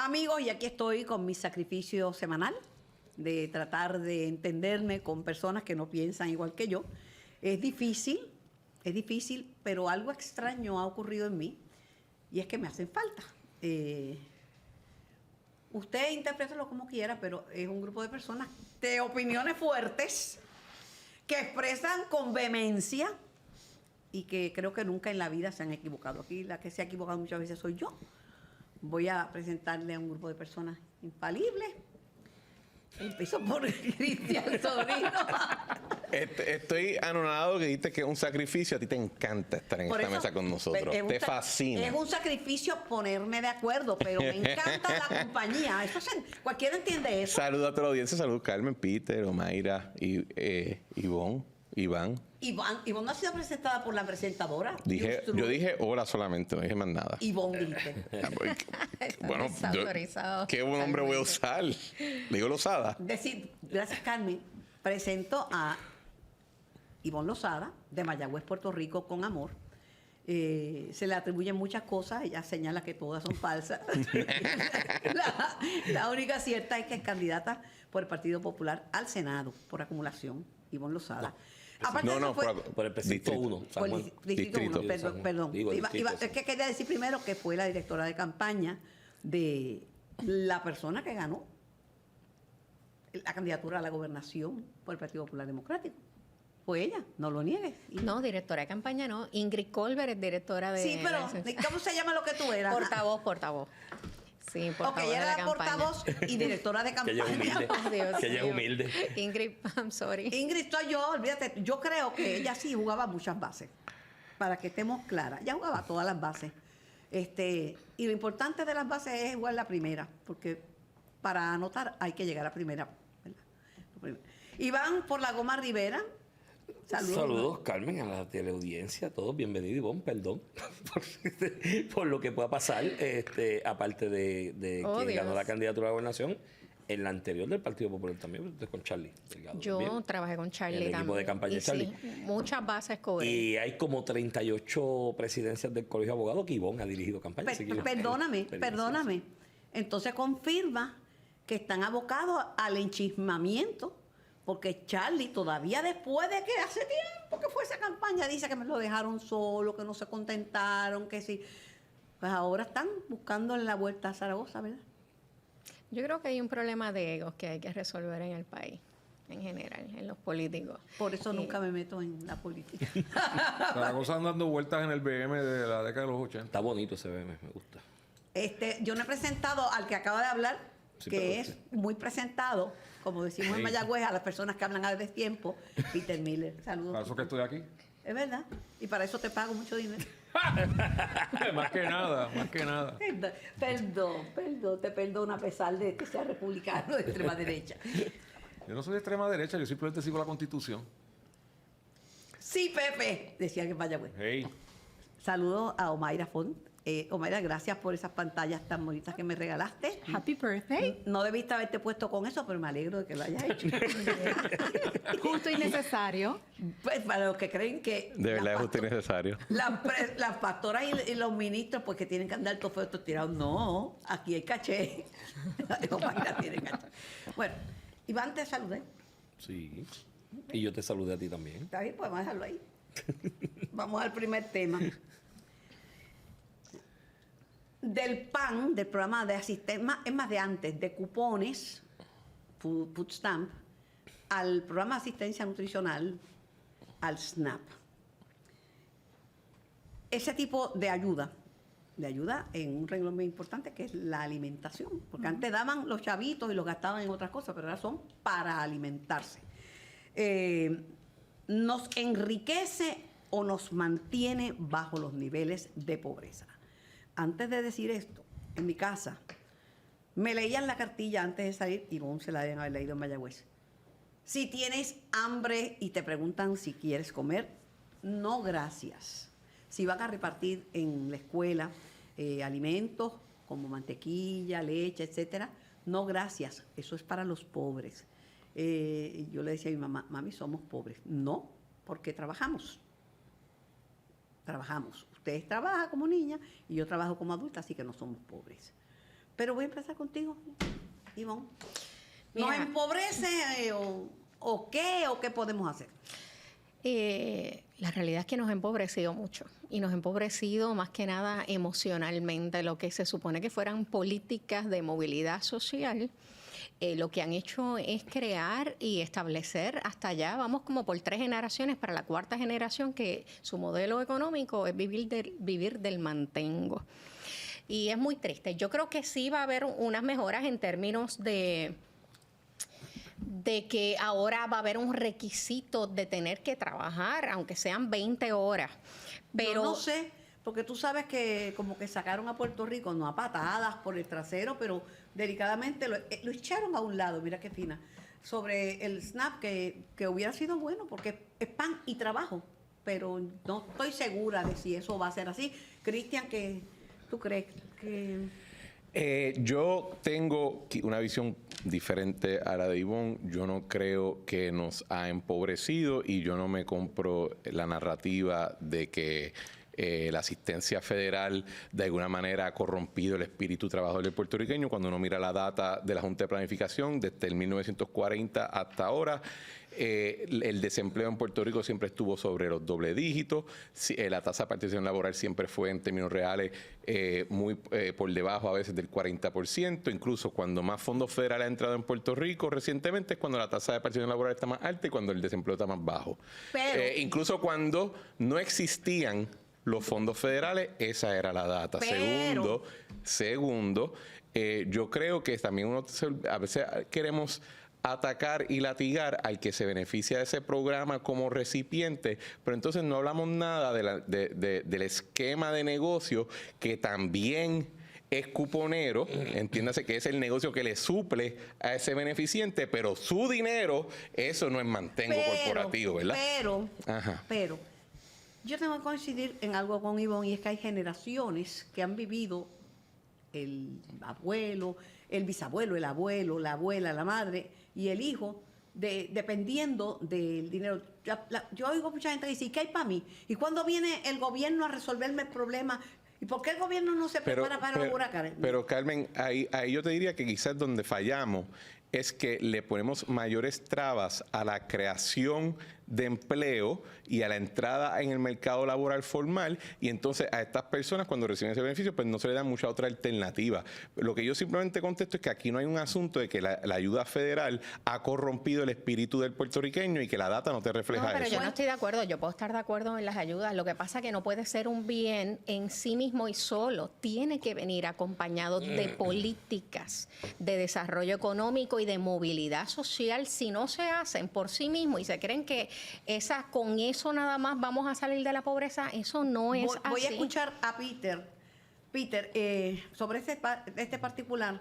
Amigos, y aquí estoy con mi sacrificio semanal de tratar de entenderme con personas que no piensan igual que yo. Es difícil, pero algo extraño ha ocurrido en mí y es que me hacen falta. Usted interprételo como quiera, pero es un grupo de personas de opiniones fuertes que expresan con vehemencia y que creo que nunca en la vida se han equivocado. Aquí la que se ha equivocado muchas veces soy yo. Voy a presentarle a un grupo de personas infalibles. Empiezo por Cristian Sobrino. Estoy anonadado que dijiste que es un sacrificio. A ti te encanta estar en esta mesa con nosotros. Te fascina. Es un sacrificio ponerme de acuerdo, pero me encanta la compañía. Cualquiera entiende eso. Saludos a toda la audiencia. Saludos Carmen, Peter, Omaira, Ivonne, Iván. Ivonne ha sido presentada por la presentadora. Yo dije hola solamente, no dije más nada. Ivonne dijiste. Bueno, ¿qué nombre voy a usar? Digo Lozada. Gracias, Carmen. Presento a Ivonne Lozada, de Mayagüez, Puerto Rico, con amor. Se le atribuyen muchas cosas, ella señala que todas son falsas. La única cierta es que es candidata por el Partido Popular al Senado, por acumulación, Ivonne Lozada. Por el Distrito 1. Por el Distrito 1, perdón. Es que quería decir primero que fue la directora de campaña de la persona que ganó la candidatura a la gobernación por el Partido Popular Democrático. Fue ella, no lo niegues. No, directora de campaña no. Ingrid Colbert es directora de... Sí, pero ¿cómo se llama lo que tú eras? Portavoz. Sí, portavoz ella era de la campaña. portavoz y directora de campaña. Que ella es humilde. Ingrid, I'm sorry. Ingrid soy yo, olvídate. Yo creo que ella sí jugaba muchas bases. Para que estemos claras. Ella jugaba todas las bases. Y lo importante de las bases es jugar la primera. Porque para anotar hay que llegar a primera. ¿Verdad? Iván por la Goma Rivera. Saludos, Carmen, a la teleaudiencia, todos bienvenidos. Ivonne, perdón por lo que pueda pasar, aparte de quien ganó la candidatura a la gobernación, en la anterior del Partido Popular también, con Charlie Delgado. Yo también, trabajé con Charlie en el equipo de campaña de Charlie. Sí, muchas bases cobré. Y hay como 38 presidencias del Colegio de Abogados que Ivonne ha dirigido campaña. Perdóname. Entonces confirma que están abocados al enchismamiento. Porque Charlie, todavía después de que hace tiempo que fue esa campaña, dice que me lo dejaron solo, que no se contentaron, que sí. Pues ahora están buscándole la vuelta a Zaragoza, ¿verdad? Yo creo que hay un problema de egos que hay que resolver en el país, en general, en los políticos. Por eso nunca me meto en la política. Zaragoza anda dando vueltas en el BM de la década de los 80. Está bonito ese BM, me gusta. Yo no he presentado al que acaba de hablar, que es muy presentado, como decimos en Mayagüez, a las personas que hablan a destiempo, Peter Miller. Saludos. Para eso que estoy aquí. Es verdad. Y para eso te pago mucho dinero. Más que nada. Perdón, te perdono a pesar de que sea republicano de extrema derecha. Yo no soy de extrema derecha, yo simplemente sigo la Constitución. Sí, Pepe, decía que en Mayagüez. Hey. Saludos a Omaira Font. Omaira, gracias por esas pantallas tan bonitas que me regalaste. Happy birthday. No debiste haberte puesto con eso, pero me alegro de que lo hayas hecho. Justo y necesario. Pues para los que creen que... De verdad es justo y necesario. Las pastoras y los ministros, pues que tienen que andar todos feos, todos tirados. No, aquí hay caché. Omaira tiene caché. Bueno, Iván, te saludé. Sí. Y yo te saludé a ti también. Está bien, pues vamos a dejarlo ahí. Vamos al primer tema. Del PAN, del programa de asistencia, es más de antes, de cupones, food stamp, al programa de asistencia nutricional, al SNAP. Ese tipo de ayuda en un renglón muy importante que es la alimentación, porque antes daban los chavitos y los gastaban en otras cosas, pero ahora son para alimentarse. Nos enriquece o nos mantiene bajo los niveles de pobreza. Antes de decir esto, en mi casa, me leían la cartilla antes de salir, y aún se la deben haber leído en Mayagüez. Si tienes hambre y te preguntan si quieres comer, no gracias. Si van a repartir en la escuela alimentos como mantequilla, leche, etcétera, no gracias, eso es para los pobres. Yo le decía a mi mamá, mami, somos pobres. No, porque trabajamos. Ustedes trabajan como niña y yo trabajo como adulta, así que no somos pobres. Pero voy a empezar contigo, Ivonne. ¿Nos Mira. empobrece o qué podemos hacer? La realidad es que nos ha empobrecido mucho y nos ha empobrecido más que nada emocionalmente. Lo que se supone que fueran políticas de movilidad social, lo que han hecho es crear y establecer hasta allá, vamos como por 3 generaciones, para la 4ª generación, que su modelo económico es vivir del mantengo. Y es muy triste. Yo creo que sí va a haber unas mejoras en términos de que ahora va a haber un requisito de tener que trabajar, aunque sean 20 horas. Pero Yo no sé, porque tú sabes que como que sacaron a Puerto Rico, no a patadas por el trasero, pero delicadamente lo echaron a un lado, mira qué fina, sobre el SNAP, que hubiera sido bueno, porque es pan y trabajo, pero no estoy segura de si eso va a ser así. Cristian, ¿qué tú crees que...? Yo tengo una visión diferente a la de Ivonne. Yo no creo que nos ha empobrecido y yo no me compro la narrativa de que la asistencia federal de alguna manera ha corrompido el espíritu trabajador del puertorriqueño. Cuando uno mira la data de la Junta de Planificación, desde el 1940 hasta ahora, el desempleo en Puerto Rico siempre estuvo sobre los doble dígitos. La tasa de participación laboral siempre fue, en términos reales, muy por debajo a veces del 40%. Incluso cuando más fondos federales han entrado en Puerto Rico recientemente es cuando la tasa de participación laboral está más alta y cuando el desempleo está más bajo. Pero, incluso cuando no existían los fondos federales, esa era la data. Pero, Segundo, yo creo que también a veces queremos atacar y latigar al que se beneficia de ese programa como recipiente, pero entonces no hablamos nada del esquema de negocio que también es cuponero, entiéndase que es el negocio que le suple a ese beneficiante, pero su dinero, eso no es mantengo corporativo, ¿verdad? Pero, yo tengo que coincidir en algo con Ivonne, y es que hay generaciones que han vivido el abuelo, el bisabuelo, el abuelo, la abuela, la madre y el hijo, dependiendo del dinero. Yo oigo mucha gente que dice, ¿y qué hay para mí? ¿Y cuándo viene el gobierno a resolverme el problema? ¿Y por qué el gobierno no se prepara para los huracanes? Pero Carmen, ahí yo te diría que quizás donde fallamos es que le ponemos mayores trabas a la creación de empleo y a la entrada en el mercado laboral formal, y entonces a estas personas cuando reciben ese beneficio pues no se le da mucha otra alternativa. Lo que yo simplemente contesto es que aquí no hay un asunto de que la ayuda federal ha corrompido el espíritu del puertorriqueño y que la data no te refleja no, pero eso. yo no estoy de acuerdo. Yo puedo estar de acuerdo en las ayudas. Lo que pasa es que no puede ser un bien en sí mismo y solo. Tiene que venir acompañado de políticas de desarrollo económico y de movilidad social. Si no se hacen por sí mismos y se creen que con eso nada más vamos a salir de la pobreza, eso no es así. Voy a escuchar a Peter. Peter, sobre este particular,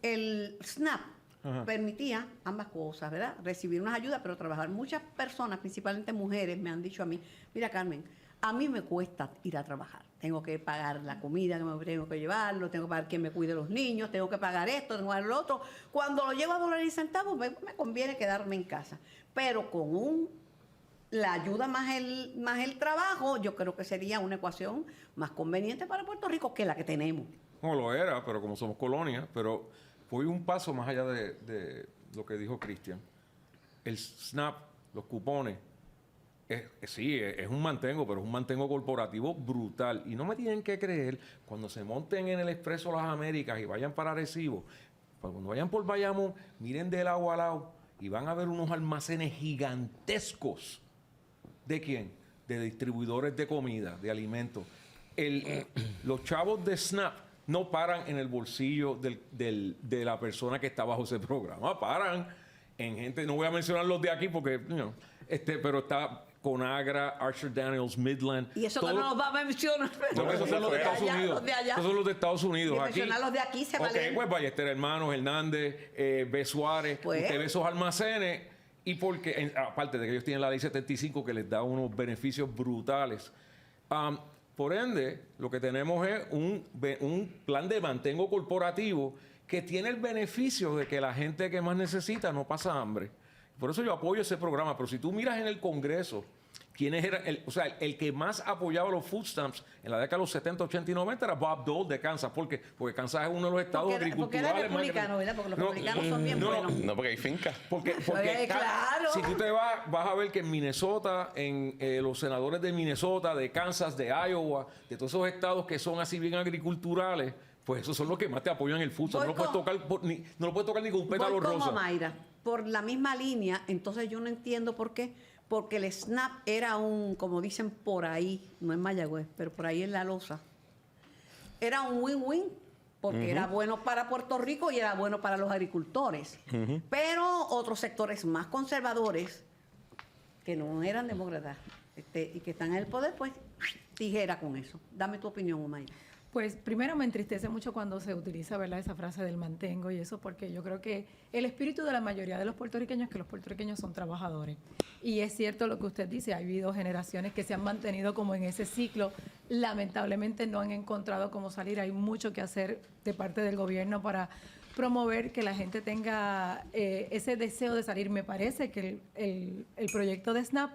el SNAP permitía ambas cosas, ¿verdad? Recibir unas ayudas, pero trabajar. Muchas personas, principalmente mujeres, me han dicho a mí, mira Carmen, a mí me cuesta ir a trabajar. Tengo que pagar la comida que me tengo que llevarlo, tengo que pagar quien me cuide los niños, tengo que pagar esto, tengo que pagar lo otro. Cuando lo llevo a dólares y centavos, me conviene quedarme en casa. Pero con la ayuda más el trabajo, yo creo que sería una ecuación más conveniente para Puerto Rico que la que tenemos. No lo era, pero como somos colonia, pero fue un paso más allá de lo que dijo Cristian. El SNAP, los cupones, sí, es un mantengo, pero es un mantengo corporativo brutal. Y no me tienen que creer, cuando se monten en el Expreso Las Américas y vayan para Arecibo, cuando vayan por Bayamón, miren de lado a lado y van a ver unos almacenes gigantescos. ¿De quién? De distribuidores de comida, de alimentos. Los chavos de SNAP no paran en el bolsillo de la persona que está bajo ese programa. Paran en gente, no voy a mencionar los de aquí porque, pero está Conagra, Archer Daniels, Midland. Y eso que no los va a mencionar. No, esos son los de Estados Unidos. Los de allá. Esos son los de Estados Unidos. Y mencionar los de aquí se vale. Ok, pues Ballester Hermanos, Hernández, B. Suárez. Pues. Usted ve esos almacenes. Y porque, aparte de que ellos tienen la ley 75 que les da unos beneficios brutales. Por ende, lo que tenemos es un plan de mantengo corporativo que tiene el beneficio de que la gente que más necesita no pasa hambre. Por eso yo apoyo ese programa. Pero si tú miras en el Congreso, ¿quiénes eran? El que más apoyaba los food stamps en la década de los 70, 80 y 90 era Bob Dole de Kansas. ¿Por qué? Porque Kansas es uno de los estados Porque agriculturales era más republicano, grandes. ¿verdad? Porque los republicanos son bien buenos. No, porque hay fincas. Porque Claro. si tú te vas a ver que en Minnesota, en los senadores de Minnesota, de Kansas, de Iowa, de todos esos estados que son así bien agriculturales, pues esos son los que más te apoyan el fútbol. No Voy lo puedes tocar no lo puedes tocar ni con un pétalo Voy como rosa. Mayra, por la misma línea, entonces yo no entiendo por qué. Porque el SNAP era como dicen por ahí, no en Mayagüez, pero por ahí en La Losa, era un win-win, porque era bueno para Puerto Rico y era bueno para los agricultores. Pero otros sectores más conservadores, que no eran demócratas y que están en el poder, pues tijera con eso. Dame tu opinión, Mayra. Pues primero me entristece mucho cuando se utiliza, ¿verdad?, esa frase del mantengo y eso, porque yo creo que el espíritu de la mayoría de los puertorriqueños es que los puertorriqueños son trabajadores. Y es cierto lo que usted dice, ha habido generaciones que se han mantenido como en ese ciclo, lamentablemente no han encontrado cómo salir, hay mucho que hacer de parte del gobierno para promover que la gente tenga ese deseo de salir. Me parece que el proyecto de SNAP,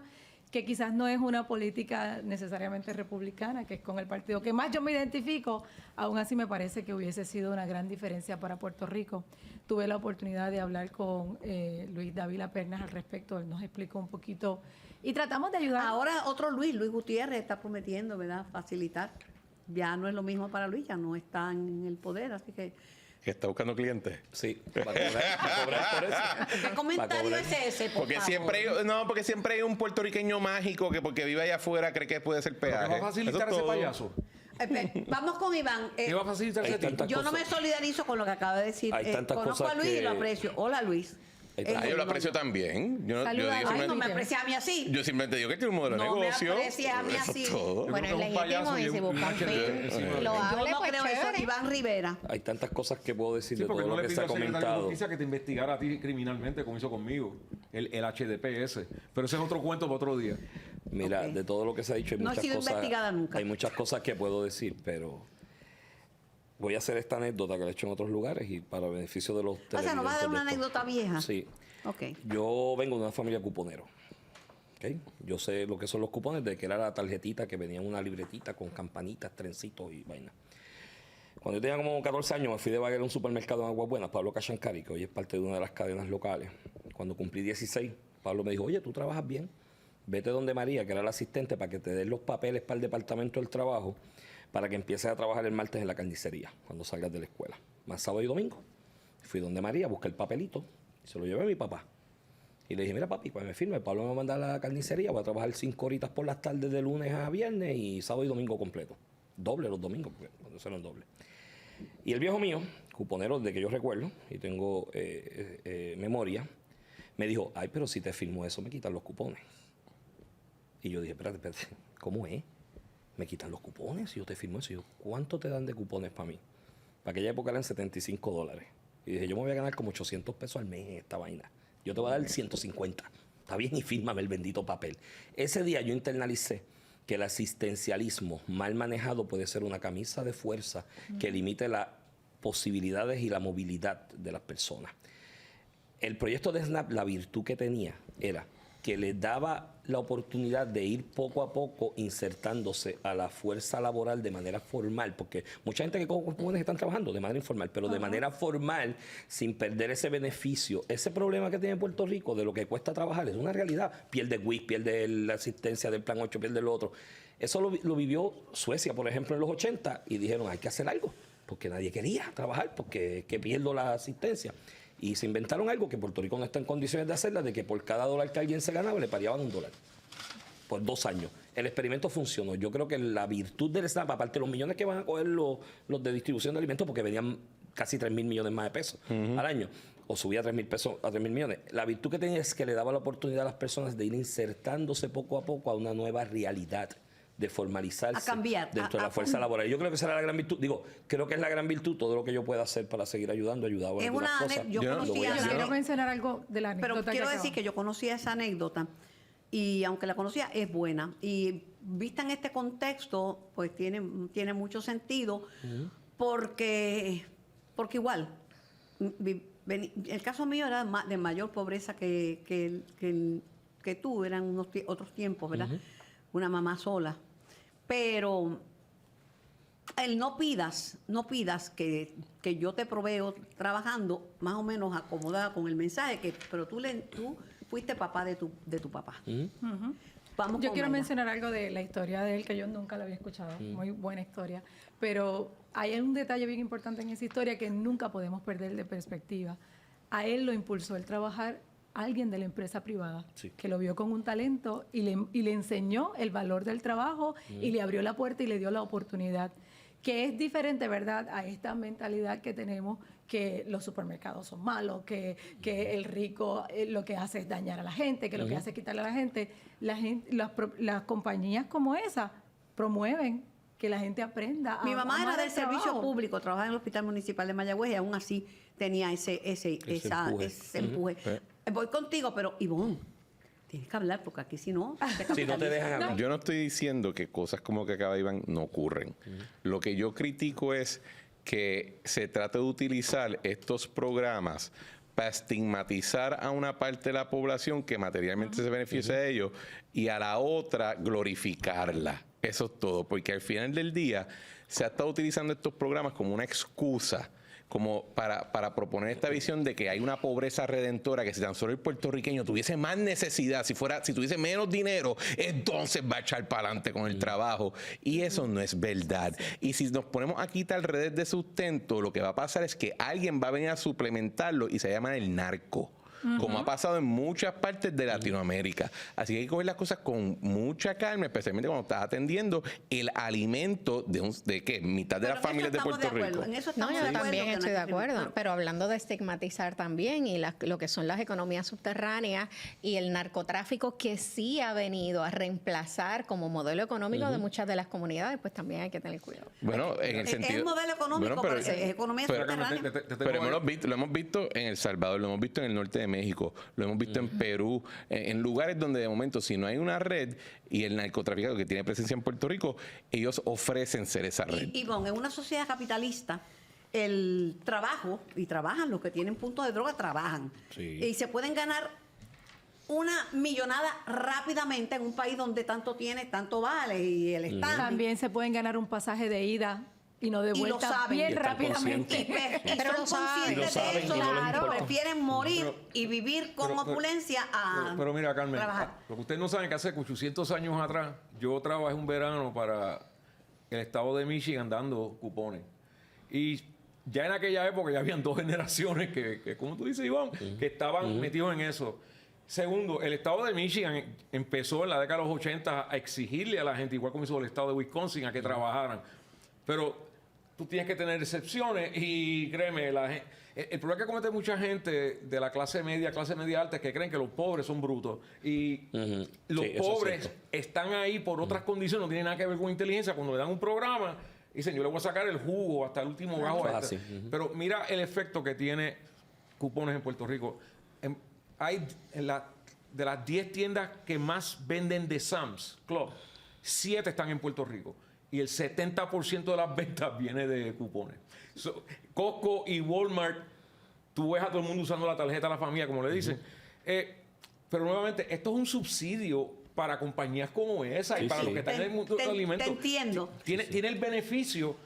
que quizás no es una política necesariamente republicana, que es con el partido que más yo me identifico, aún así me parece que hubiese sido una gran diferencia para Puerto Rico. Tuve la oportunidad de hablar con Luis Dávila Pernas al respecto, él nos explicó un poquito y tratamos de ayudar. Ahora otro Luis Gutiérrez está prometiendo, ¿verdad?, facilitar. Ya no es lo mismo para Luis, ya no está en el poder, así que... Que está buscando clientes. Sí, para cobrar por eso. ¿Qué comentario es ese, por Porque favor? siempre hay un puertorriqueño mágico que porque vive allá afuera cree que puede ser ¿Pero peaje. qué va a facilitar Eso es ese todo. payaso? Vamos con Iván. ¿Qué va a facilitar hay ese tipo? tantas Yo no me cosas. solidarizo con lo que acaba de decir. Hay tantas Conozco cosas a Luis y que- lo aprecio. Hola, Luis. Yo lo aprecio también. Yo Saluda, digo ay, Ay, no simplemente- me aprecia a mí así. yo simplemente digo que tiene un modelo de No me negocio. aprecia a mí Eso así. es todo. Yo Bueno, es creo que un legítimo payaso y y si un buscan HD fin, encima. lo Yo hable, no pues creo eso. chévere. Iván Rivera. Hay tantas cosas que puedo decir Sí, de porque todo no lo le que se pidió ha al secretario de comentado. Justicia que te investigara a ti criminalmente, como hizo conmigo, el HDPS. Pero ese es otro cuento para otro día. Mira, Ok. de todo lo que se ha dicho, hay No he muchas sido cosas. investigada nunca. Hay muchas cosas que puedo decir, pero voy a hacer esta anécdota que la he hecho en otros lugares y para beneficio de los O sea, ¿nos vas a dar una televidentes de esto. anécdota vieja? Sí. Ok. Yo vengo de una familia cuponero. ¿Ok? Yo sé lo que son los cupones, de que era la tarjetita que venía en una libretita con campanitas, trencitos y vaina. Cuando yo tenía como 14 años, me fui de vaguero a un supermercado en Aguas Buenas, Pablo Cachancari, que hoy es parte de una de las cadenas locales. Cuando cumplí 16, Pablo me dijo, oye, tú trabajas bien, vete donde María, que era la asistente, para que te den los papeles para el departamento del trabajo, para que empieces a trabajar el martes en la carnicería, cuando salgas de la escuela. Más sábado y domingo. Fui donde María, busqué el papelito, y se lo llevé a mi papá. Y le dije, mira papi, cuando me firme, Pablo me va a mandar a la carnicería, voy a trabajar 5 horitas por las tardes de lunes a viernes y sábado y domingo completo. Doble los domingos, porque cuando se eran doble. Y el viejo mío, cuponero desde que yo recuerdo, y tengo memoria, me dijo, ay, pero si te firmo eso, me quitan los cupones. Y yo dije, espérate, ¿cómo es? Me quitan los cupones si yo te firmo eso. Y yo, ¿cuánto te dan de cupones para mí? Para aquella época eran $75. Y dije, yo me voy a ganar como 800 pesos al mes en esta vaina. Yo te voy a dar 150. Está bien y fírmame el bendito papel. Ese día yo internalicé que el asistencialismo mal manejado puede ser una camisa de fuerza que limite las posibilidades y la movilidad de las personas. El proyecto de SNAP, la virtud que tenía era que le daba la oportunidad de ir poco a poco insertándose a la fuerza laboral de manera formal, porque mucha gente que coge cupones están trabajando de manera informal, pero de manera formal, sin perder ese beneficio. Ese problema que tiene Puerto Rico de lo que cuesta trabajar es una realidad. Pierde WIC, pierde la asistencia del Plan 8, pierde lo otro. Eso lo vivió Suecia, por ejemplo, en los 80, y dijeron, hay que hacer algo, porque nadie quería trabajar, porque que pierdo la asistencia. Y se inventaron algo que Puerto Rico no está en condiciones de hacerla, de que por cada $1 que alguien se ganaba le pariaban $1 por 2 años. El experimento funcionó. Yo creo que la virtud del SNAP, aparte de los millones que van a coger los de distribución de alimentos, porque venían casi 3,000 millones más de pesos al año, o subía 3,000 pesos a 3,000 millones. La virtud que tenía es que le daba la oportunidad a las personas de ir insertándose poco a poco a una nueva realidad, de formalizarse A cambiar, dentro de la fuerza laboral. Yo creo que esa era la gran virtud. Digo, creo que es la gran virtud. Todo lo que yo pueda hacer para seguir ayudando, ayudado en Es algunas una cosas. ane- yo Yo- conocía lo voy a Yo hacer. quiero mencionar algo de la anécdota. Pero quiero que decir que yo conocía esa anécdota y aunque la conocía es buena y vista en este contexto pues tiene mucho sentido porque igual el caso mío era de mayor pobreza que que tú, eran otros tiempos, ¿verdad? Una mamá sola. Pero el no pidas que yo te proveo trabajando más o menos acomodada con el mensaje, pero tú fuiste papá de tu papá. Vamos Yo con quiero ella. mencionar algo de la historia de él que yo nunca la había escuchado. Muy buena historia. Pero hay un detalle bien importante en esa historia que nunca podemos perder de perspectiva. A él lo impulsó el trabajar alguien de la empresa privada, que lo vio con un talento y le enseñó el valor del trabajo y le abrió la puerta y le dio la oportunidad. Que es diferente, ¿verdad?, a esta mentalidad que tenemos, que los supermercados son malos, que el rico lo que hace es dañar a la gente, que lo que hace es quitarle a la gente. Las compañías como esa promueven que la gente aprenda a Mi mamá era amar del el servicio trabajo. público, trabajaba en el Hospital Municipal de Mayagüez y aún así tenía ese empuje. Voy contigo, pero Ivonne, tienes que hablar porque aquí si no... Si no te dejan hablar. Yo no estoy diciendo que cosas como que acaba Iván no ocurren. Lo que yo critico es que se trata de utilizar estos programas para estigmatizar a una parte de la población que materialmente se beneficia de ellos y a la otra glorificarla. Eso es todo, porque al final del día se ha estado utilizando estos programas como una excusa, como para proponer esta visión de que hay una pobreza redentora, que si tan solo el puertorriqueño tuviese más necesidad, si tuviese menos dinero, entonces va a echar para adelante con el trabajo. Y eso no es verdad. Y si nos ponemos a quitar redes de sustento, lo que va a pasar es que alguien va a venir a suplementarlo y se llama el narco. Como ha pasado en muchas partes de Latinoamérica. Así que hay que coger las cosas con mucha calma, especialmente cuando estás atendiendo el alimento de ¿qué? Mitad de las familias de Puerto Rico. En eso No, estamos yo de acuerdo. también que estoy de no- acuerdo, pero hablando de estigmatizar también y lo que son las economías subterráneas y el narcotráfico que sí ha venido a reemplazar como modelo económico de muchas de las comunidades, pues también hay que tener cuidado. Bueno, en el sentido... Es modelo económico, Bueno, pero es economía pero- subterránea. Pero lo hemos visto en El Salvador, lo hemos visto en el norte de México, lo hemos visto en Perú, en lugares donde de momento si no hay una red y el narcotráfico que tiene presencia en Puerto Rico, ellos ofrecen ser esa red. Ivonne, en una sociedad capitalista, el trabajo, y trabajan los que tienen puntos de droga, trabajan. Sí. Y se pueden ganar una millonada rápidamente en un país donde tanto tiene, tanto vale, y el standing. También se pueden ganar un pasaje de ida y no de Y lo vuelta saben. bien Y están rápidamente. Y Pero son lo saben. conscientes Y lo saben de eso, y no les claro, importa. prefieren morir y vivir con opulencia a Pero mira, Carmen, trabajar. lo que ustedes no saben que hace 800 años atrás, yo trabajé un verano para el estado de Michigan dando cupones. Y ya en aquella época ya habían dos generaciones que como tú dices, Iván, que estaban metidos en eso. Segundo, el estado de Michigan empezó en la década de los 80 a exigirle a la gente, igual como hizo el estado de Wisconsin, a que trabajaran. Pero tú tienes que tener excepciones y créeme, el problema que comete mucha gente de la clase media alta es que creen que los pobres son brutos. Y los Sí, eso es pobres cierto. están ahí por otras condiciones, no tienen nada que ver con inteligencia. Cuando le dan un programa, dicen, yo le voy a sacar el jugo hasta el último gajo a este. Fácil. Pero mira el efecto que tiene cupones en Puerto Rico. De las 10 tiendas que más venden de Sam's Club, 7 están en Puerto Rico. Y el 70% de las ventas viene de cupones. Costco y Walmart, tú ves a todo el mundo usando la tarjeta de la familia, como le dicen. Pero nuevamente, esto es un subsidio para compañías como esa y Sí, para sí. los que están en el mundo de alimentos. Te entiendo. Tiene el beneficio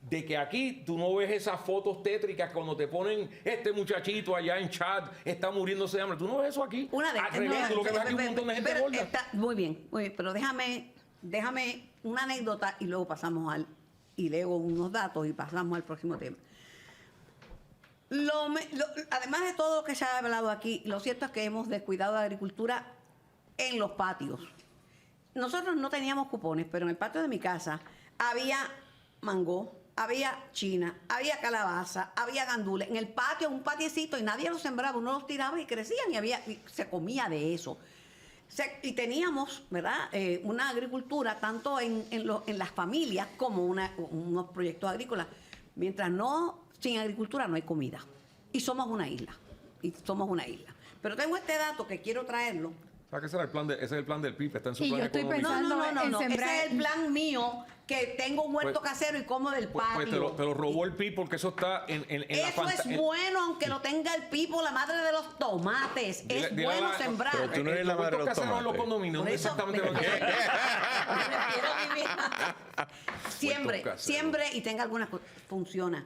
de que aquí tú no ves esas fotos tétricas cuando te ponen este muchachito allá en Chad está muriéndose de hambre. Tú no ves eso aquí. Una de Al revés, tú lo que ves aquí es un montón de gente pero gorda. muy bien, pero déjame una anécdota y luego pasamos y leo unos datos y pasamos al próximo tema. Además de todo lo que se ha hablado aquí, lo cierto es que hemos descuidado la agricultura en los patios. Nosotros no teníamos cupones, pero en el patio de mi casa había mango, había china, había calabaza, había gandules. En el patio, un patiecito, y nadie los sembraba, uno los tiraba y crecían y se comía de eso. Y teníamos, ¿verdad?, una agricultura tanto en las familias como unos proyectos agrícolas. Mientras sin agricultura no hay comida. Y somos una isla. Pero tengo este dato que quiero traerlo. O sea, que ese es el plan del PIB, está en su Y plan yo estoy económico. pensando- No. en Ese sembrar- es el plan mío que tengo un huerto Pues- casero y como del Pues patio. te lo robó el PIB porque eso está en la Eso es bueno, aunque lo tenga el pipo, la madre de los tomates. Es Dile a bueno la- sembrar. Pero tú no eres la madre de los caseros en los tomates. condominios, Por eso exactamente me lo que refiero- me refiero a vivir. Siembre, Huertos caseros. siembre y tenga alguna funciona.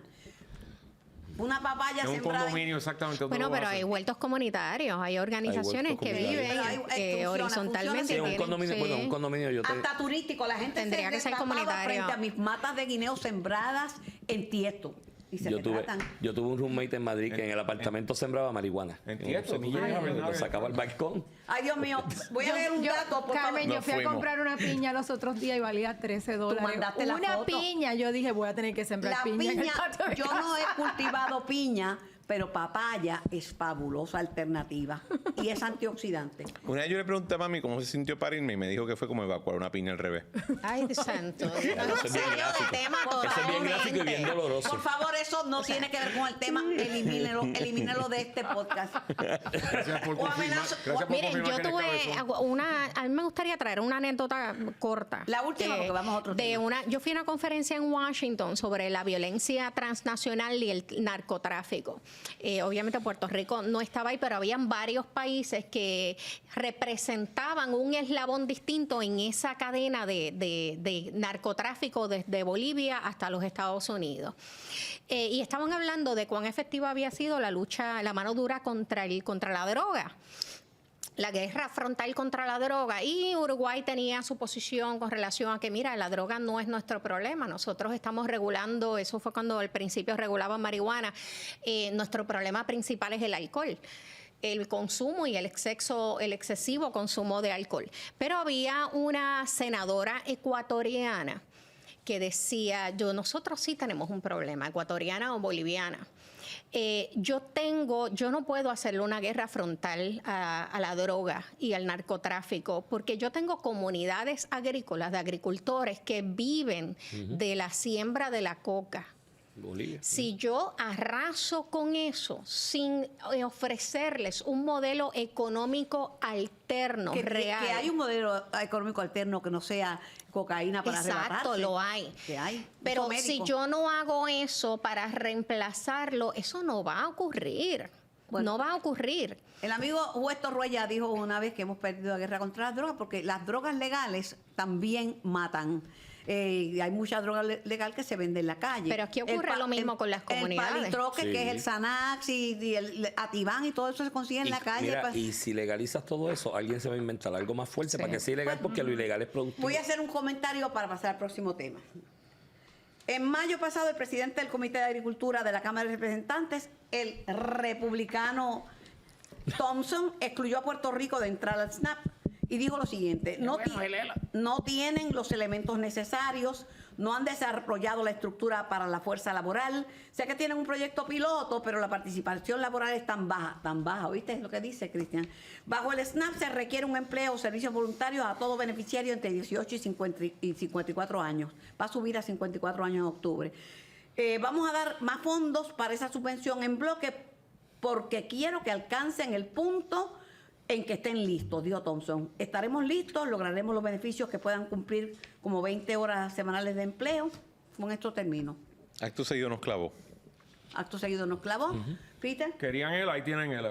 Una papaya Es un sembrada en- condominio exactamente. ¿dónde Bueno, lo vas pero a hay hacer? huertos comunitarios, hay organizaciones huertos que comunitarios. viven Pero funciona, horizontalmente. Sí, un tienen- condominio, sí. bueno, un condominio yo te... hasta turístico, la gente Tendría se que ser retrasaba comunitario. frente a mis matas de guineo sembradas en Tiesto y se Yo tuve retratan. un roommate en Madrid que en el apartamento sembraba marihuana. En un Tiesto, semillero, tú sabes, lo sacaba al balcón. Ay, Dios mío, voy a leer un dato, por Carmen, favor. yo fui a fuimos. comprar una piña los otros días y valía $13. mandaste la Una foto. piña, yo dije, voy a tener que sembrar La piña. en el piña, patio de yo casa. no he cultivado piña, pero papaya es fabulosa alternativa y es antioxidante. Una vez yo le pregunté a mami cómo se sintió parirme y me dijo que fue como evacuar una piña al revés. Ay, Dios santo. Eso es bien gráfico. tema Eso es bien gráfico y bien totalmente. doloroso. Por favor, eso no tiene que ver con el tema. Elimínelo de este podcast. Gracias por O confirmar. amenazo- Gracias por Miren, confirmar yo que eres tuve cabezón. a mí me gustaría traer una anécdota corta. La última, porque vamos a otro tema. Yo fui a una conferencia en Washington sobre la violencia transnacional y el narcotráfico. Obviamente Puerto Rico no estaba ahí, pero habían varios países que representaban un eslabón distinto en esa cadena de narcotráfico desde Bolivia hasta los Estados Unidos. Y estaban hablando de cuán efectiva había sido la lucha, la mano dura contra la droga. La guerra frontal contra la droga, y Uruguay tenía su posición con relación a que, mira, la droga no es nuestro problema, nosotros estamos regulando, eso fue cuando al principio regulaban marihuana, nuestro problema principal es el alcohol, el consumo y el excesivo consumo de alcohol. Pero había una senadora ecuatoriana que decía, nosotros sí tenemos un problema, ecuatoriana o boliviana. Yo no puedo hacerle una guerra frontal a la droga y al narcotráfico, porque yo tengo comunidades agrícolas, de agricultores que viven de la siembra de la coca. Bolivia. Si yo arraso con eso sin ofrecerles un modelo económico alterno, real. Que hay un modelo económico alterno que no sea cocaína para Exacto, arrebatarse. lo hay. Que hay. Pero Uso si médico. yo no hago eso para reemplazarlo, eso no va a ocurrir. Bueno. No va a ocurrir. El amigo Huesto Ruella dijo una vez que hemos perdido la guerra contra las drogas porque las drogas legales también matan. Hay mucha droga legal que se vende en la calle. Pero aquí ocurre lo mismo con las comunidades. El palitroque, Sí. que es el Xanax y el Ativan y todo eso se consigue en la calle. Mira, pues. y si legalizas todo eso, alguien se va a inventar algo más fuerte para que sea ilegal, porque lo ilegal es productivo. Voy a hacer un comentario para pasar al próximo tema. En mayo pasado, el presidente del Comité de Agricultura de la Cámara de Representantes, el republicano Thompson, excluyó a Puerto Rico de entrar al SNAP y dijo lo siguiente: no tienen los elementos necesarios, no han desarrollado la estructura para la fuerza laboral. Sé que tienen un proyecto piloto, pero la participación laboral es tan baja, ¿oíste lo que dice Cristian? Bajo el SNAP se requiere un empleo o servicios voluntarios a todo beneficiario entre 18 y 54 años. Va a subir a 54 años en octubre. Vamos a dar más fondos para esa subvención en bloque porque quiero que alcancen el punto en que estén listos, dijo Thompson. Estaremos listos, lograremos los beneficios que puedan cumplir como 20 horas semanales de empleo. Con esto termino. Acto seguido nos clavó. Acto seguido nos clavó. Peter, Querían él, ahí tienen él.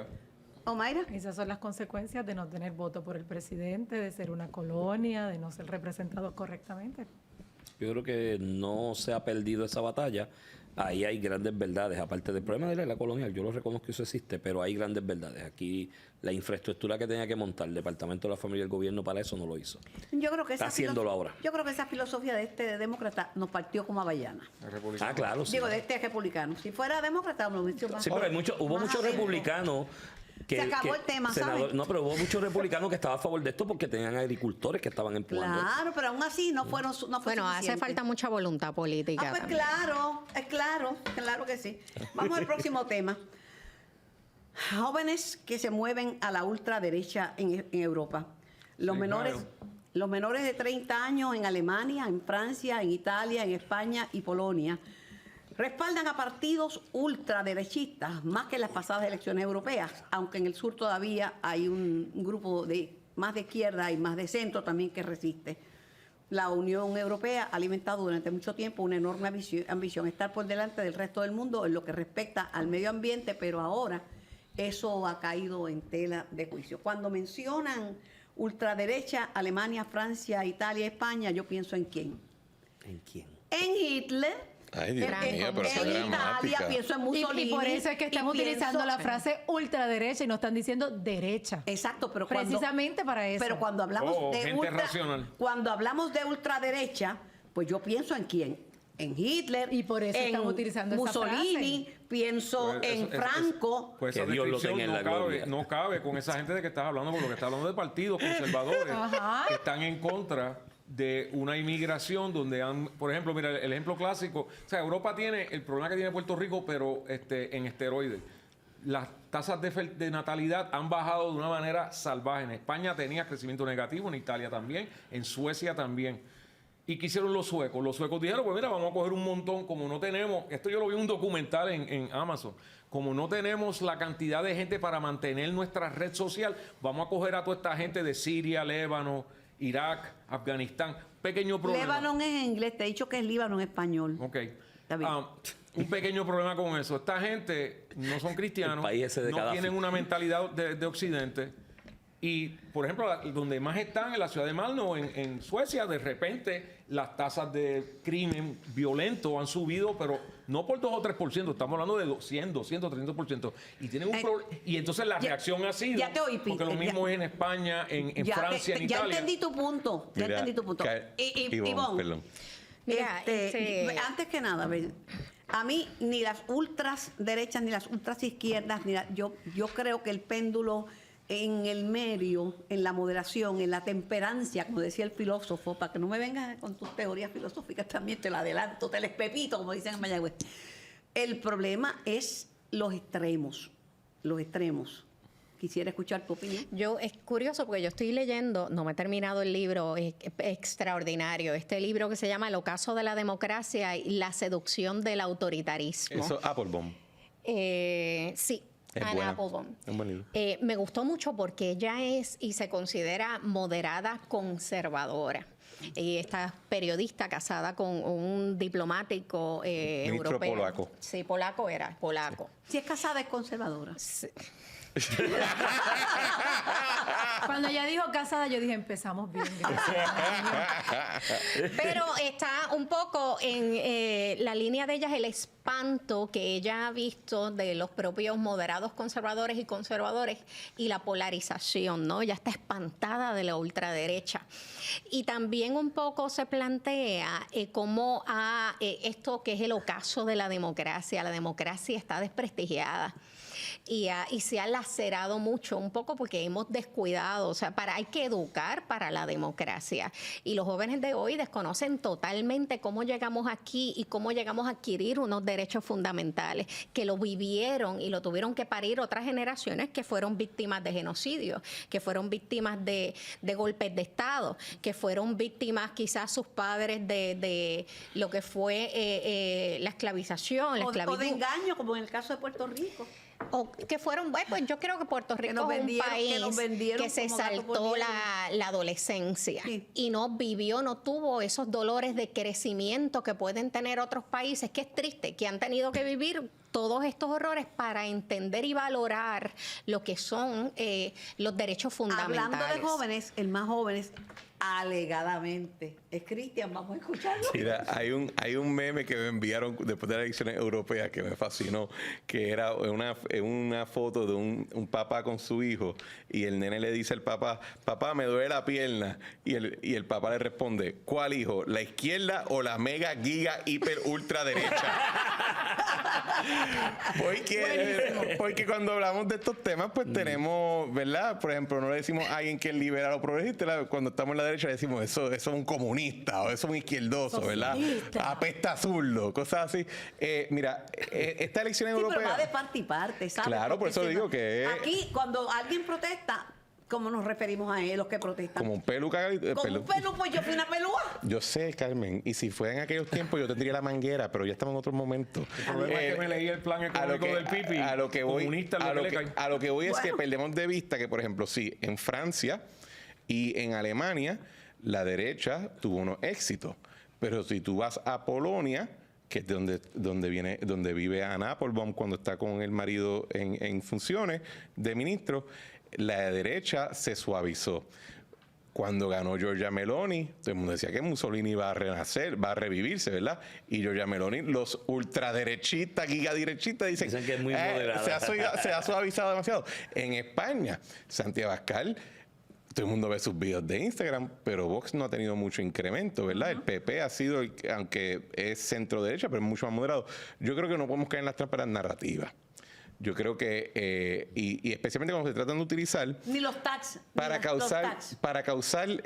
Omaira. Esas son las consecuencias de no tener voto por el presidente, de ser una colonia, de no ser representados correctamente. Yo creo que no se ha perdido esa batalla. Ahí hay grandes verdades, aparte del problema de la colonial, yo lo reconozco que eso existe, pero hay grandes verdades. Aquí la infraestructura que tenía que montar el Departamento de la Familia y el Gobierno para eso no lo hizo. Yo creo que Está esa haciéndolo ahora. Yo creo que esa filosofía de este demócrata nos partió como avellana. El republicano. Ah, claro, sí. Digo, de este republicano. Si fuera demócrata, lo hubiese dicho más. Sí, pero hubo más muchos adentro. republicanos que... Se acabó el tema, ¿sabes? No, pero hubo muchos republicanos que estaban a favor de esto porque tenían agricultores que estaban empujando. Claro, pero aún así no fue Bueno, hace suficiente. falta mucha voluntad política. Ah, pues también. claro que sí. Vamos al próximo tema. Jóvenes que se mueven a la ultraderecha en Europa. Los Sí, menores, claro. los menores de 30 años en Alemania, en Francia, en Italia, en España y Polonia respaldan a partidos ultraderechistas más que en las pasadas elecciones europeas, aunque en el sur todavía hay un grupo de más de izquierda y más de centro también que resiste. La Unión Europea ha alimentado durante mucho tiempo una enorme ambición, estar por delante del resto del mundo en lo que respecta al medio ambiente, pero ahora eso ha caído en tela de juicio. Cuando mencionan ultraderecha, Alemania, Francia, Italia, España, yo pienso en quién. ¿En quién? En Hitler. Ay, Dios mío, pero eso es En Italia, dramática. pienso en Mussolini. Y por eso es que estamos y pienso- utilizando la frase ultraderecha y no están diciendo derecha. Exacto, pero cuando, Precisamente para eso. pero cuando hablamos de gente racional. cuando hablamos de ultraderecha, pues yo pienso en quién. En Hitler. Y por eso en estamos utilizando esa Mussolini, pienso Pues en eso- Franco. Pues Que esa Dios lo descripción tenga en la gloria. no cabe con esa gente de que estás hablando, porque lo que estás hablando de partidos conservadores Ajá. que están en contra de una inmigración donde han, por ejemplo, mira, el ejemplo clásico, o sea, Europa tiene el problema que tiene Puerto Rico, pero en esteroides. Las tasas de natalidad han bajado de una manera salvaje. En España tenía crecimiento negativo, en Italia también, en Suecia también. ¿Y qué hicieron los suecos? Los suecos dijeron, pues mira, vamos a coger un montón, como no tenemos, esto yo lo vi en un documental en Amazon, como no tenemos la cantidad de gente para mantener nuestra red social, vamos a coger a toda esta gente de Siria, Líbano, Irak, Afganistán. Pequeño problema. Líbano es en inglés, te he dicho que es Líbano en español. Ok. Está bien. Un pequeño problema con eso. Esta gente no son cristianos, El país ese de no Gaddafi. tienen una mentalidad de Occidente. Y, por ejemplo, donde más están, en la ciudad de Malmö, en Suecia, de repente las tasas de crimen violento han subido, pero no por 2 o 3%, estamos hablando de 200, 300%. Y tienen un y entonces la ya- reacción ha sido, ya te oí, Pi, porque lo mismo es en España, en Francia, en ya Italia. entendí tu punto. Ya Mira, entendí tu punto. Ivonne, perdón. Mira, antes que nada, a mí ni las ultras derechas ni las ultras izquierdas, yo creo que el péndulo en el medio, en la moderación, en la temperancia, como decía el filósofo, para que no me vengas con tus teorías filosóficas también, te la adelanto, te les pepito, como dicen en Mayagüez. El problema es los extremos, los extremos. Quisiera escuchar tu opinión. Es curioso porque yo estoy leyendo, no me he terminado el libro, es extraordinario, este libro que se llama El ocaso de la democracia y la seducción del autoritarismo. Eso, Applebaum. Sí, Es Anna buena. Applebaum. Es un buen libro. Me gustó mucho porque ella es y se considera moderada conservadora. Y esta periodista casada con un diplomático Ministro europeo. polaco. Sí, polaco era, polaco. Si es casada, es conservadora. Sí. Cuando ella dijo casada, yo dije, empezamos bien. gracias. Pero está un poco en la línea de ella es el espanto que ella ha visto de los propios moderados conservadores y conservadores y la polarización, ¿no? Ella está espantada de la ultraderecha. Y también un poco se plantea cómo esto que es el ocaso de la democracia está desprestigiada. Y se ha lacerado mucho, un poco porque hemos descuidado, o sea, hay que educar para la democracia. Y los jóvenes de hoy desconocen totalmente cómo llegamos aquí y cómo llegamos a adquirir unos derechos fundamentales, que lo vivieron y lo tuvieron que parir otras generaciones que fueron víctimas de genocidio, que fueron víctimas de golpes de Estado, que fueron víctimas quizás sus padres de lo que fue la esclavización, la esclavitud. O de engaño, como en el caso de Puerto Rico. O que fueron, pues yo creo que Puerto Rico nos es un vendieron- que nos país vendieron que se como gato por saltó liebre. la adolescencia Sí. y no tuvo esos dolores de crecimiento que pueden tener otros países, que es triste, que han tenido que vivir todos estos horrores para entender y valorar lo que son los derechos fundamentales. Hablando de jóvenes, el más jóvenes, alegadamente, es Cristian, vamos a escucharlo. Mira, hay un meme que me enviaron después de las elecciones europeas que me fascinó, que era una foto de un papá con su hijo y el nene le dice al papá, papá, me duele la pierna. Y el papá le responde, ¿cuál hijo? ¿La izquierda o la mega, giga, hiper, ultra derecha? Porque cuando hablamos de estos temas, pues tenemos, ¿verdad? Por ejemplo, no le decimos a alguien que es liberal o progresista, cuando estamos en la derecha le decimos eso es un comunista o eso es un izquierdoso, ¿verdad? Socialista. Apesta zurdo, cosas así. Mira, esta elección Sí, pero europea... va de parte y parte, ¿sabes? Claro, por Porque eso digo que es- Aquí, cuando alguien protesta, ¿cómo nos referimos a él, los que protestan? Como un pelu cagadito. Como un pelu, pues yo fui una pelúa. Yo sé, Carmen, y si fue en aquellos tiempos yo tendría la manguera, pero ya estamos en otro momento. El problema es que me leí el plan económico del PIB. a lo que voy, Comunista es a lo lo que le que, cae. a lo que voy es que Bueno. perdemos de vista que, por ejemplo, sí, en Francia y en Alemania la derecha tuvo unos éxitos. Pero si tú vas a Polonia, que es donde vive Anna Applebaum cuando está con el marido en funciones de ministro, la derecha se suavizó. Cuando ganó Giorgia Meloni, todo el mundo decía que Mussolini va a renacer, va a revivirse, ¿verdad? Y Giorgia Meloni, los ultraderechistas, gigaderechistas, dicen que es muy moderada. se ha suavizado demasiado. En España, Santiago Abascal, todo el mundo ve sus videos de Instagram, pero Vox no ha tenido mucho incremento, ¿verdad? El PP ha sido, aunque es centro derecha, pero es mucho más moderado. Yo creo que no podemos caer en las trampas narrativas. Yo creo que, y especialmente cuando se tratan de utilizar... Ni los tags. Para causar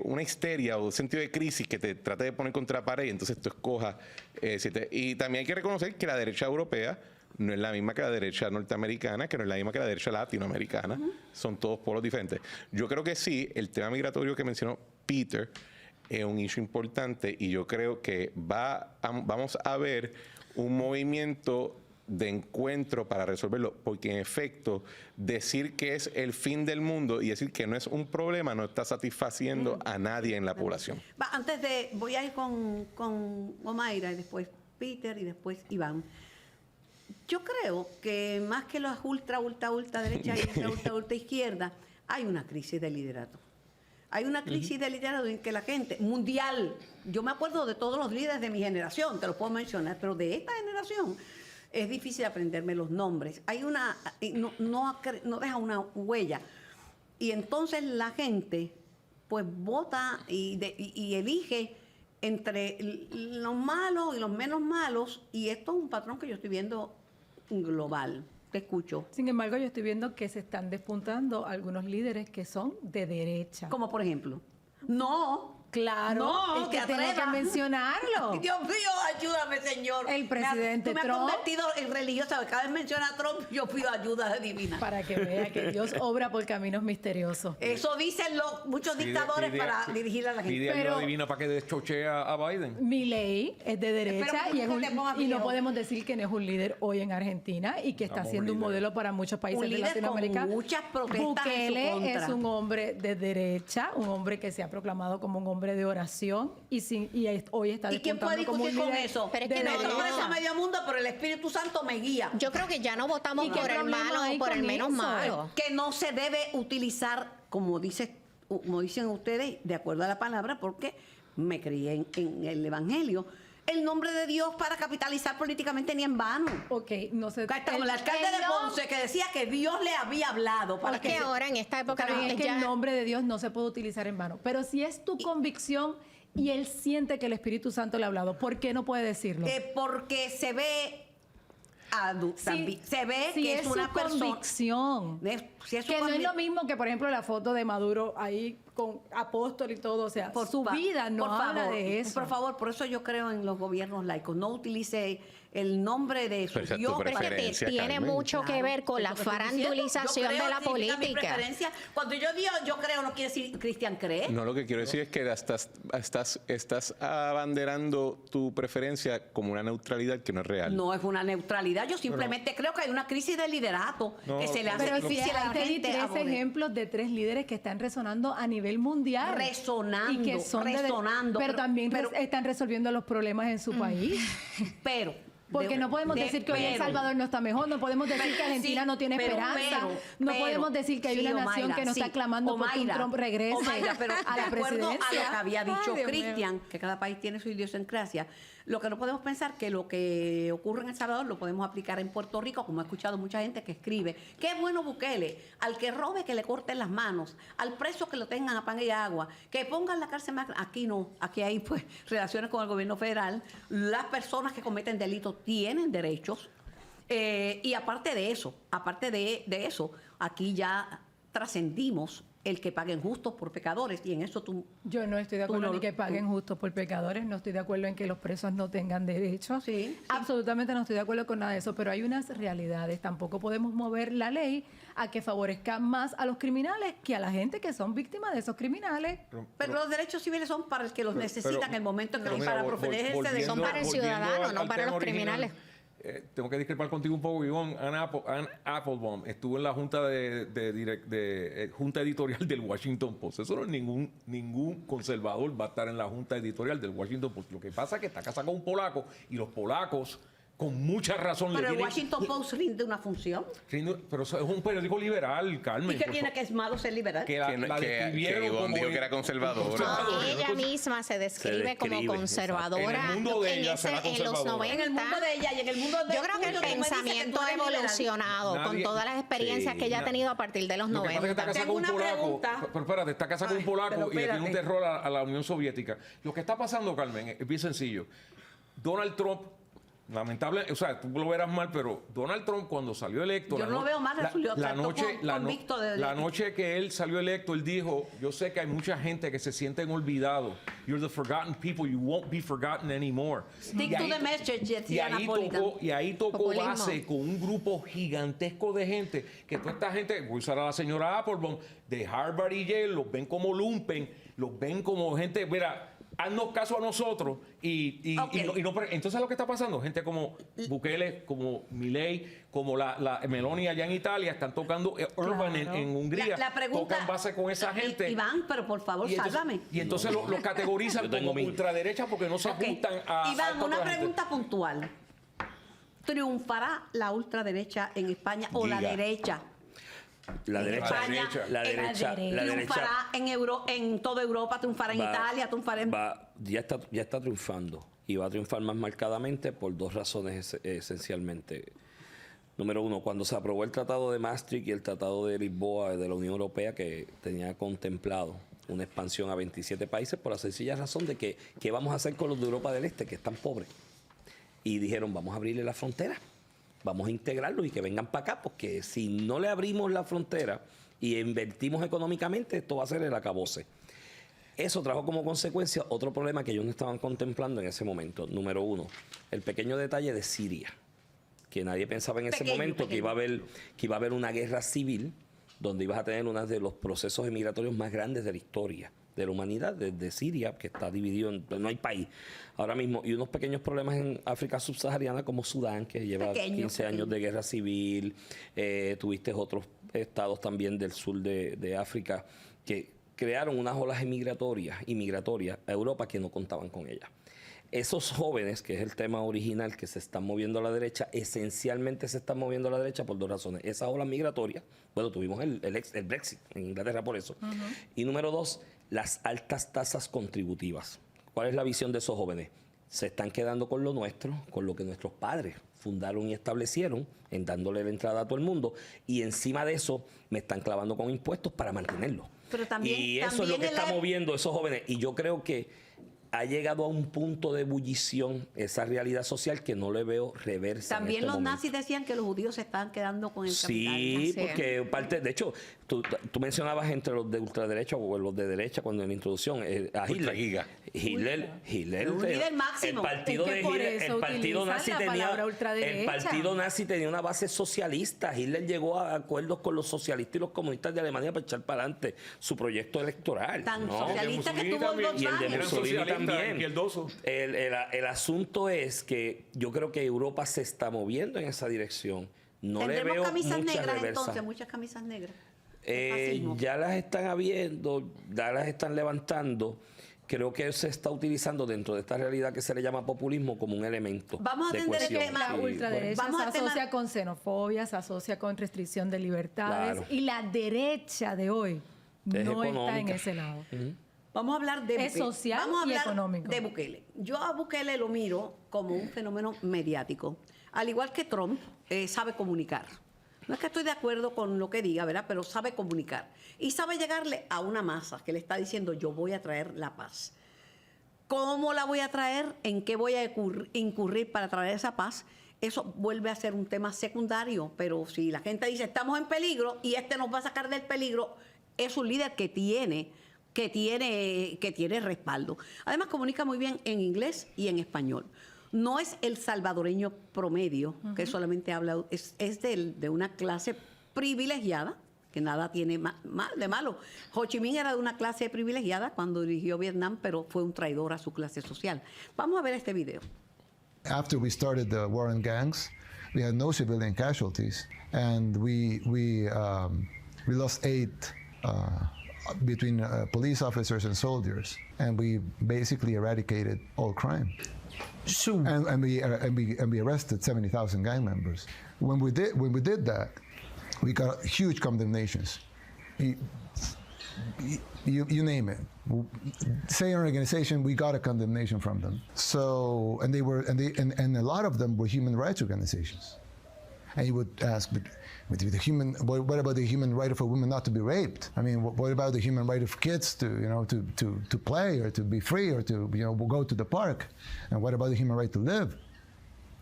una histeria o un sentido de crisis que te trate de poner contra la pared y entonces tú escojas... y también hay que reconocer que la derecha europea no es la misma que la derecha norteamericana, que no es la misma que la derecha latinoamericana. Son todos polos diferentes. Yo creo que sí, el tema migratorio que mencionó Peter es un issue importante y yo creo que vamos a ver un movimiento de encuentro para resolverlo, porque en efecto decir que es el fin del mundo y decir que no es un problema no está satisfaciendo a nadie en la población. Voy a ir con Omaira y después Peter y después Iván. Yo creo que más que las ultra derecha y ultra izquierda, hay una crisis de liderato. Hay una crisis de liderato en que la gente mundial, yo me acuerdo de todos los líderes de mi generación, te los puedo mencionar, pero de esta generación es difícil aprenderme los nombres. Hay una, no deja una huella. Y entonces la gente pues vota y elige entre los malos y los menos malos, y esto es un patrón que yo estoy viendo global. Te escucho. Sin embargo, yo estoy viendo que se están despuntando algunos líderes que son de derecha. Como por ejemplo. No. Claro, No, es que tengo que mencionarlo. Dios mío, ayúdame, Señor. El presidente Tú me has Trump. convertido en religiosa. Cada vez menciona a Trump, yo pido ayuda divina. Para que vea que Dios obra por caminos misteriosos. Eso dicen muchos dictadores para dirigir a la gente. Pide ayuda Pero- divina para que deschochea a Biden. Milei es de derecha Espero y, es que un- te pongas y no viejo. podemos decir que no es un líder hoy en Argentina y que está Vamos, siendo un líder. modelo para muchos países Un de líder Latinoamérica. con muchas protestas Bukele en su contra. es un hombre de derecha, un hombre que se ha proclamado como un hombre de oración hoy está ¿Y quién puede despuntando como un discutir con líder eso? Pero es de que no, derecha. Nosotros somos medio mundo, pero el Espíritu Santo me guía. Yo creo que ya no votamos ¿Y qué por el problema malo hay o por el con menos eso? malo. Que no se debe utilizar, como dicen ustedes, de acuerdo a la palabra, porque me crié en el Evangelio, el nombre de Dios para capitalizar políticamente ni en vano. Ok, no sé. Como el alcalde de Ponce que decía que Dios le había hablado para Porque ahora en esta época Está bien, es que ya- el nombre de Dios no se puede utilizar en vano. Pero si es tu convicción y él siente que el Espíritu Santo le ha hablado, ¿por qué no puede decirlo? porque se ve se ve si que es una su persona. convicción. Si es su Que no es convic- lo mismo que, por ejemplo, la foto de Maduro ahí con apóstol y todo. O sea, su vida no por habla favor, de eso. Por favor, por eso yo creo en los gobiernos laicos. No utilice el nombre de su Pero esa es tu Dios. Pero es que preferencia, tiene Carmen. mucho que ver con la Eso es lo que estoy diciendo. farandulización Yo creo de la que significa mi política. preferencia. Cuando yo digo yo creo, no quiere decir Cristian cree. No, lo que quiero decir es que estás abanderando tu preferencia como una neutralidad que no es real. No es una neutralidad. Yo simplemente creo que hay una crisis de liderato No, que se le hace Pero si difícil a la te di gente. 3 abordar. ejemplos de 3 líderes que están resonando a nivel mundial. Resonando, Y que son resonando, pero también pero- están resolviendo los problemas en su país. Pero. Porque no podemos decir que hoy El Salvador no está mejor, no podemos decir que Argentina sí, no tiene pero- esperanza, no pero- podemos decir que hay sí, una nación Omaira, que no sí. está clamando porque un Omaira, Trump regrese Omaira, pero a de la acuerdo presidencia. a lo que había dicho Ay, Dios mío. Cristian, que cada país tiene su idiosincrasia, lo que no podemos pensar que lo que ocurre en El Salvador lo podemos aplicar en Puerto Rico, como he escuchado mucha gente que escribe, qué bueno Bukele, al que robe que le corten las manos, al preso que lo tengan a pan y agua, que pongan la cárcel más... Aquí no, aquí hay pues relaciones con el gobierno federal, las personas que cometen delitos tienen derechos. Y aparte de eso, aquí ya trascendimos el que paguen justos por pecadores, y en eso tú... Yo no estoy de Tú acuerdo no- ni que paguen justos por pecadores, no estoy de acuerdo en que los presos no tengan derechos. Sí, sí. Absolutamente no estoy de acuerdo con nada de eso, pero hay unas realidades. Tampoco podemos mover la ley a que favorezca más a los criminales que a la gente que son víctimas de esos criminales. Pero los derechos civiles son para el que los necesita en el momento en que pero para mira, protegerse de... volviendo- Son para el volviendo ciudadano, al no para tema los original, criminales. tengo que discrepar contigo un poco, Ivonne. Ann Applebaum estuvo en la junta junta editorial del Washington Post. Eso no es ningún conservador va a estar en la junta editorial del Washington Post. Lo que pasa es que está casado con un polaco y los polacos con mucha razón Pero le el tienen... Washington Post rinde una función. Pero eso es un periódico liberal, Carmen. ¿Y qué tiene que es malo ser liberal? Que Que describieron Ivonne como dijo que era conservadora. Ella misma se describe como describe, conservadora. En el mundo de ella será en los conservadora. 90. En el mundo de ella y en el mundo de Yo creo que el tuyo, tú me dices que pensamiento tú ha eres liberal. evolucionado con Nadie- todas las experiencias sí, que ella ha tenido a partir de los Lo que pasa es que 90. está casada Tengo con un una polaco. pregunta. Pero espérate, está casada con un Ay, polaco pero y le tiene un espérate. terror a la Unión Soviética. Lo que está pasando, Carmen, es bien sencillo. Donald Trump, lamentable, o sea, tú lo verás mal, pero Donald Trump cuando salió electo... Yo no lo veo mal, Julio, la trató noche, con- convicto de- la noche que él salió electo, él dijo, yo sé que hay mucha gente que se sienten olvidados. You're the forgotten people, you won't be forgotten anymore. Stick Y to ahí- the message, decía Napolitano. y ahí tocó Populismo. base con un grupo gigantesco de gente, que toda esta gente, voy a usar a la señora Applebaum, de Harvard y Yale, los ven como lumpen, los ven como gente, mira, haznos caso a nosotros Ok. entonces lo que está pasando, gente como Bukele, como Milei, como la Meloni allá en Italia, están tocando Urban en Hungría, La pregunta, tocan base con esa gente. Iván, pero por favor, Y entonces, sálvame. y entonces lo categorizan Yo tengo como mi- ultraderecha porque no se Ok. ajustan a Iván, esta una otra gente. pregunta puntual. ¿Triunfará la ultraderecha en España o la Diga. derecha? La En derecha, España, la en derecha, la triunfará derecha en toda Europa, triunfará en va- Italia, triunfará en... ya está triunfando y va a triunfar más marcadamente por dos razones esencialmente. Número uno, cuando se aprobó el Tratado de Maastricht y el Tratado de Lisboa de la Unión Europea, que tenía contemplado una expansión a 27 países por la sencilla razón de que ¿qué vamos a hacer con los de Europa del Este que están pobres? Y dijeron, vamos a abrirle la frontera, vamos a integrarlos y que vengan para acá, porque si no le abrimos la frontera y invertimos económicamente, esto va a ser el acabose. Eso trajo como consecuencia otro problema que ellos no estaban contemplando en ese momento. Número uno, el pequeño detalle de Siria, que nadie pensaba en ese Pequeño, momento que iba a haber una guerra civil donde ibas a tener uno de los procesos emigratorios más grandes de la historia de la humanidad, desde Siria, que está dividido no hay país ahora mismo, y unos pequeños problemas en África subsahariana como Sudán, que lleva 15 años de guerra civil. Tuviste otros estados también del sur de África que crearon unas olas migratorias a Europa que no contaban con ellas. Esos jóvenes, que es el tema original, que se están moviendo a la derecha, esencialmente se están moviendo a la derecha por dos razones. Esas olas migratorias, bueno, tuvimos el Brexit en Inglaterra por eso. Y número dos, las altas tasas contributivas. ¿Cuál es la visión de esos jóvenes? Se están quedando con lo nuestro, con lo que nuestros padres fundaron y establecieron, en dándole la entrada a todo el mundo, y encima de eso me están clavando con impuestos para mantenerlo. Pero también- y eso también es lo que el- está moviendo esos jóvenes. Y yo creo que ha llegado a un punto de ebullición esa realidad social que no le veo reversa. También en este los momento. nazis decían que los judíos se estaban quedando con el capital. Sí, Así es. porque parte, de hecho, tú mencionabas entre los de ultraderecha o los de derecha cuando en la introducción a Ultragiga. Hitler, Un líder máximo. el partido Es que de por Hitler, eso el partido utilizan nazi la tenía palabra ultraderecha. el partido nazi tenía una base socialista. Hitler llegó a acuerdos con los socialistas y los comunistas de Alemania para echar para adelante su proyecto electoral. Tan ¿no? socialista que Mussolini estuvo también. dos Y el de años. Eran Mussolini socialistas, también. izquierdosos. El asunto es que yo creo que Europa se está moviendo en esa dirección. No le Tendremos veo camisas mucha negras reversa. entonces, muchas camisas negras. El fascismo. Ya las están habiendo, ya las están levantando. Creo que se está utilizando dentro de esta realidad que se le llama populismo como un elemento Vamos a de atender el cohesión. tema. La Y, ultraderecha Vamos se al tema- asocia con xenofobia, se asocia con restricción de libertades. Claro. Y la derecha de hoy Es no está en económica. ese lado. Vamos a hablar de Es social Vamos a y hablar económico. de Bukele. Yo a Bukele lo miro como un fenómeno mediático. Al igual que Trump, sabe comunicar. No es que estoy de acuerdo con lo que diga, ¿verdad? Pero sabe comunicar. Y sabe llegarle a una masa que le está diciendo, yo voy a traer la paz. ¿Cómo la voy a traer? ¿En qué voy a incurrir para traer esa paz? Eso vuelve a ser un tema secundario. Pero si la gente dice, estamos en peligro y este nos va a sacar del peligro, es un líder que tiene respaldo. Además, comunica muy bien en inglés y en español. No es el salvadoreño promedio, que solamente habla, es de una clase privilegiada, que nada tiene de malo. Ho Chi Minh era de una clase privilegiada cuando dirigió Vietnam, pero fue un traidor a su clase social. Vamos a ver este video. After we started the war on gangs, we had no civilian casualties, and we lost 8 between police officers and soldiers, and we basically eradicated all crime. So, And we arrested 70,000 gang members. When we did that, we got huge condemnations. You name it. Say an organization, we got a condemnation from them. So, and a lot of them were human rights organizations. And you would ask, but what about the human right of a woman not to be raped? I mean, what about the human right of kids to play or to be free or to go to the park? And what about the human right to live,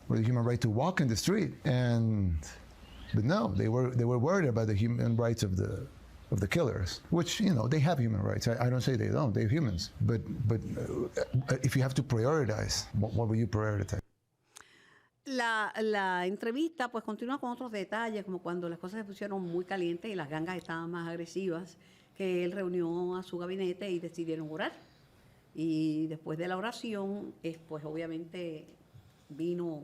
or the human right to walk in the street? But no, they were worried about the human rights of the killers, which they have human rights. I don't say they don't; they're humans. But if you have to prioritize, what will you prioritize? La entrevista pues continúa con otros detalles, como cuando las cosas se pusieron muy calientes y las gangas estaban más agresivas, que él reunió a su gabinete y decidieron orar. Y después de la oración, pues obviamente vino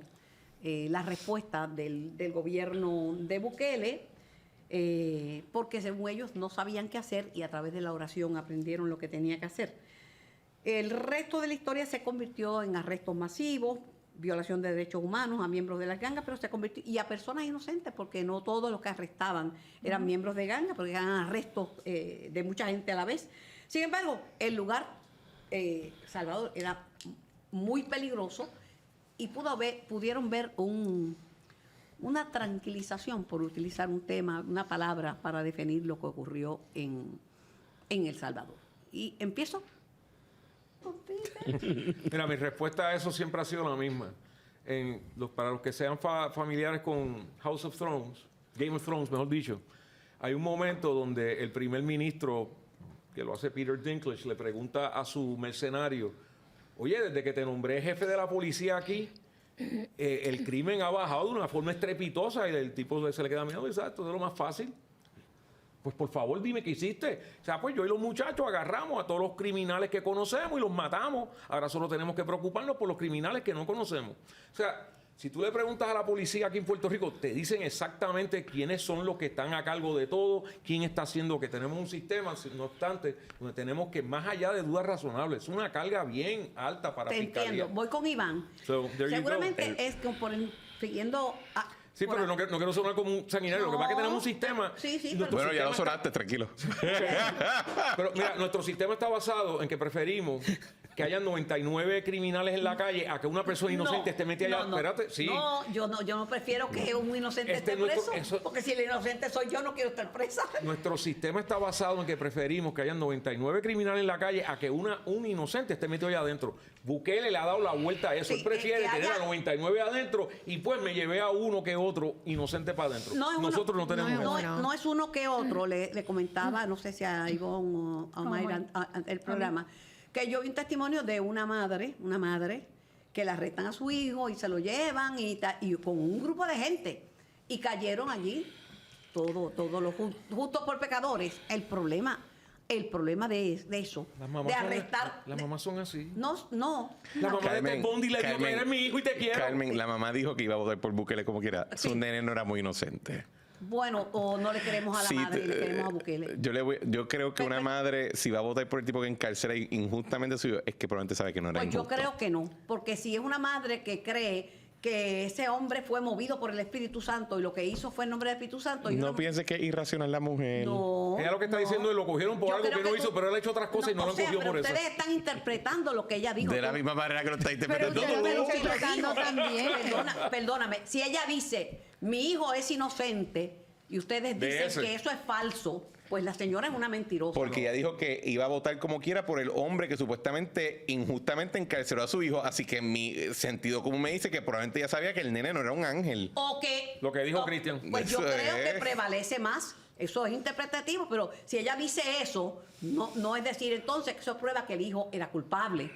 la respuesta del gobierno de Bukele, porque según ellos no sabían qué hacer y a través de la oración aprendieron lo que tenía que hacer. El resto de la historia se convirtió en arrestos masivos, violación de derechos humanos a miembros de las gangas, pero se convirtió, y a personas inocentes, porque no todos los que arrestaban eran miembros de gangas, porque eran arrestos de mucha gente a la vez. Sin embargo, el lugar, Salvador, era muy peligroso y pudieron ver una tranquilización, por utilizar un tema, una palabra para definir lo que ocurrió en El Salvador. Y empiezo. Mira, mi respuesta a eso siempre ha sido la misma. Para los que sean familiares con House of Thrones, Game of Thrones, mejor dicho, hay un momento donde el primer ministro, que lo hace Peter Dinklage, le pregunta a su mercenario: oye, desde que te nombré jefe de la policía aquí, el crimen ha bajado de una forma estrepitosa. Y el tipo se le queda mirando y dice: esto es lo más fácil. Pues por favor dime qué hiciste. O sea, pues yo y los muchachos agarramos a todos los criminales que conocemos y los matamos. Ahora solo tenemos que preocuparnos por los criminales que no conocemos. O sea, si tú le preguntas a la policía aquí en Puerto Rico, te dicen exactamente quiénes son los que están a cargo de todo, quién está haciendo, que tenemos un sistema, no obstante, donde tenemos que, más allá de dudas razonables, es una carga bien alta para Fiscalía. Te entiendo. Voy con Iván. Seguramente es que siguiendo... Sí, pero no quiero sonar como un sanguinario. Lo que pasa es que tenemos un sistema... Sí, bueno, ya lo sonaste, tranquilo. Pero mira, nuestro sistema está basado en que preferimos que haya 99 criminales en la calle a que una persona inocente esté metida allá. Espérate, sí. No, yo no prefiero que un inocente esté preso, porque si el inocente soy yo, no quiero estar presa. Nuestro sistema está basado en que preferimos que haya 99 criminales en la calle a que un inocente esté metido allá adentro. Bukele le ha dado la vuelta a eso. Sí, él prefiere tener a 99 adentro y pues me llevé a uno que otro inocente para adentro. Nosotros no tenemos eso. No es uno que otro. Le comentaba, no sé si a Ivonne o a Mayra, el programa, que yo vi un testimonio de una madre que le arrestan a su hijo y se lo llevan y con un grupo de gente y cayeron allí todos los justos por pecadores. El problema de eso, de arrestar... Las mamás son así. No. La mamá de Ted Bundy le dijo que eres mi hijo y te quiero. Carmen, la mamá dijo que iba a votar por Bukele como quiera. Sí. Su nene no era muy inocente. Bueno, o no le queremos a la madre y le queremos a Bukele. Yo creo que una madre, si va a votar por el tipo que encarcela injustamente a su hijo, es que probablemente sabe que no era Pues injusto. yo creo que no, porque si es una madre que cree que ese hombre fue movido por el Espíritu Santo y lo que hizo fue en nombre del Espíritu Santo... No pienses que es irracional la mujer. No. Ella lo que está diciendo es lo cogieron por Yo algo creo que no hizo, pero él ha hecho otras cosas y no lo cogió pero por eso. ustedes están interpretando lo que ella dijo. De la misma manera que lo está Pero interpretando. usted lo está si lo interpretando dijo, también. Perdóname, si ella dice, mi hijo es inocente, y ustedes dicen que eso es falso, pues la señora es una mentirosa. Porque ella dijo que iba a votar como quiera por el hombre que supuestamente injustamente encarceló a su hijo. Así que mi sentido común me dice que probablemente ella sabía que el nene no era un ángel. Lo que dijo Cristian. Pues yo Eso creo es. que prevalece más. Eso es interpretativo, pero si ella dice eso, no es decir entonces que eso prueba que el hijo era culpable.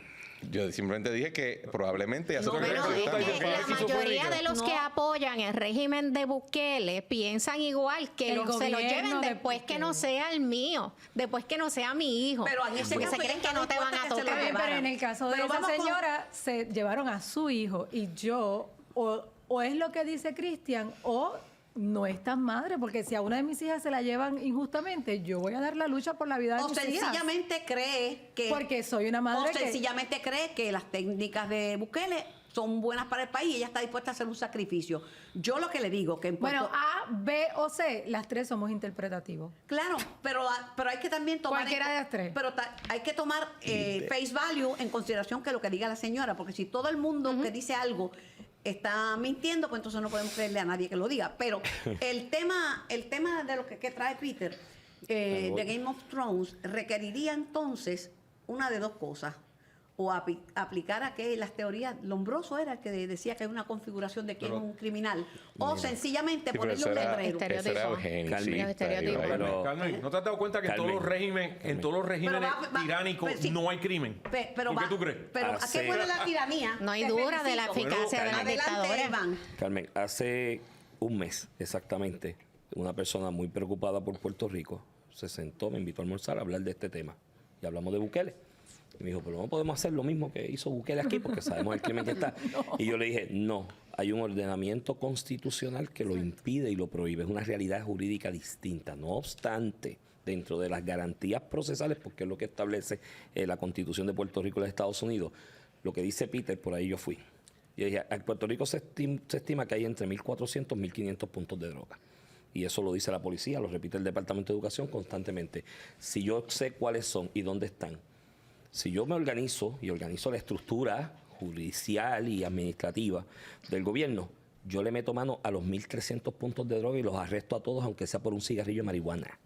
Yo simplemente dije que probablemente ya se No, lo pero representando. es que la mayoría de los que No. apoyan el régimen de Bukele piensan igual, que El se lo gobierno lleven de después que Bukele. no sea el mío, después que no sea mi hijo. Pero en ese porque caso se creen ella que no está te van a dispuesta que se lo tocar. lleve. Pero en el caso de Pero esa vamos con- señora, se llevaron a su hijo y yo, o es lo que dice Cristian, o no es tan madre, porque si a una de mis hijas se la llevan injustamente, yo voy a dar la lucha por la vida de O mis hijas. sencillamente cree que... Porque soy una madre O que- sencillamente cree que las técnicas de Bukele son buenas para el país y ella está dispuesta a hacer un sacrificio. Yo lo que le digo que en Bueno, Puerto- A, B o C, las tres somos interpretativos. Claro, pero hay que también tomar... Cualquiera de las tres. Pero hay que tomar face value en consideración que lo que diga la señora, porque si todo el mundo que dice algo está mintiendo, pues entonces no podemos creerle a nadie que lo diga. Pero el tema de lo que trae Peter, de Game of Thrones, requeriría entonces una de dos cosas. O aplicar a que las teorías, Lombroso era el que decía que hay una configuración de quién es un criminal. O sencillamente Sí, pero ponerle un ese era- letrero. ese era Estereotipo. eugenicista, Estereotipo. iba ahí. Pero- Carmen, ¿no te has dado cuenta que en todos los Carmen. regímenes, Pero va- tiránicos pues sí. no hay crimen? Pero ¿Por qué va- tú crees? Pero ¿a Hace- qué huele la tiranía? No hay Te dura de la felicito. eficacia de las Adelante, dictaduras. Iván. Carmen, hace un mes exactamente, una persona muy preocupada por Puerto Rico se sentó, me invitó a almorzar a hablar de este tema. Y hablamos de Bukele. Y me dijo, pero no podemos hacer lo mismo que hizo Bukele aquí porque sabemos el crimen que está. Y yo le dije, no, hay un ordenamiento constitucional que lo impide y lo prohíbe. Es una realidad jurídica distinta. No obstante, dentro de las garantías procesales, porque es lo que establece la Constitución de Puerto Rico y los Estados Unidos, lo que dice Peter, por ahí yo fui. Yo dije, en Puerto Rico se estima que hay entre 1.400 y 1.500 puntos de droga. Y eso lo dice la policía, lo repite el Departamento de Educación constantemente. Si yo sé cuáles son y dónde están, si yo me organizo y organizo la estructura judicial y administrativa del gobierno, yo le meto mano a los 1.300 puntos de droga y los arresto a todos, aunque sea por un cigarrillo de marihuana.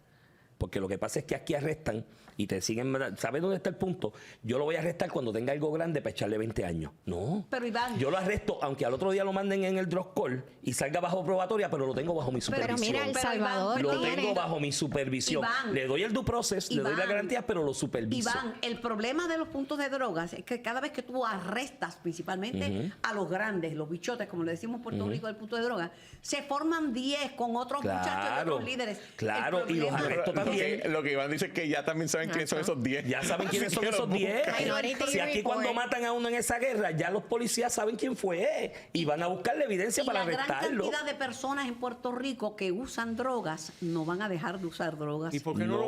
Porque lo que pasa es que aquí arrestan y te siguen... ¿Sabes dónde está el punto? Yo lo voy a arrestar cuando tenga algo grande para echarle 20 años. No. Pero, Iván... Yo lo arresto, aunque al otro día lo manden en el drug call y salga bajo probatoria, pero lo tengo bajo mi supervisión. Pero mira, El Pero, Iván, Salvador Lo perdón, tengo bajo mi supervisión. Iván, le doy el due process, le doy la Iván, garantía, pero lo superviso. Iván, el problema de los puntos de drogas es que cada vez que tú arrestas, principalmente a los grandes, los bichotes, como le decimos en Puerto Rico, del punto de droga, se forman 10 con otros muchachos y otros líderes. Claro, El y los problema- arresto también. Lo que Iván dice es que ya también saben quiénes son esos 10. Ya saben quiénes Así son que esos los 10. buscan. Minority Si aquí Report. cuando matan a uno en esa guerra, ya los policías saben quién fue y van a buscarle evidencia Y para la gran arrestarlo. cantidad de personas en Puerto Rico que usan drogas no van a dejar de usar drogas. ¿Y por qué No.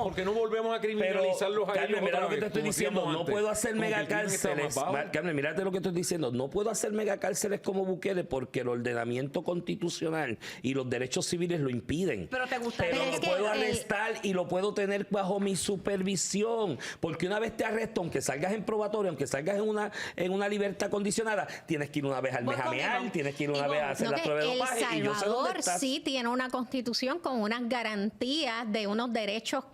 por qué no volvemos a Pero, criminalizarlos a Carmen, ellos mira otra lo que vez, te estoy como diciendo. hacíamos No antes? puedo hacer Como que el crimen está megacárceles. más bajo. Carmen, mírate lo que estoy diciendo. No puedo hacer megacárceles como Bukele porque el ordenamiento constitucional y los derechos civiles lo impiden. Pero te gustaría- Pero Pero lo es que puedo el- arrestar y lo puedo tener bajo mi supervisión. Porque una vez te arresto, aunque salgas en probatorio, aunque salgas en una libertad condicionada, tienes que ir una vez al Voy con mejameal, Iván. tienes que ir una Iván, vez a hacer No, la que prueba de El dopaje y yo sé dónde Salvador estás. sí tiene una constitución con unas garantías de unos derechos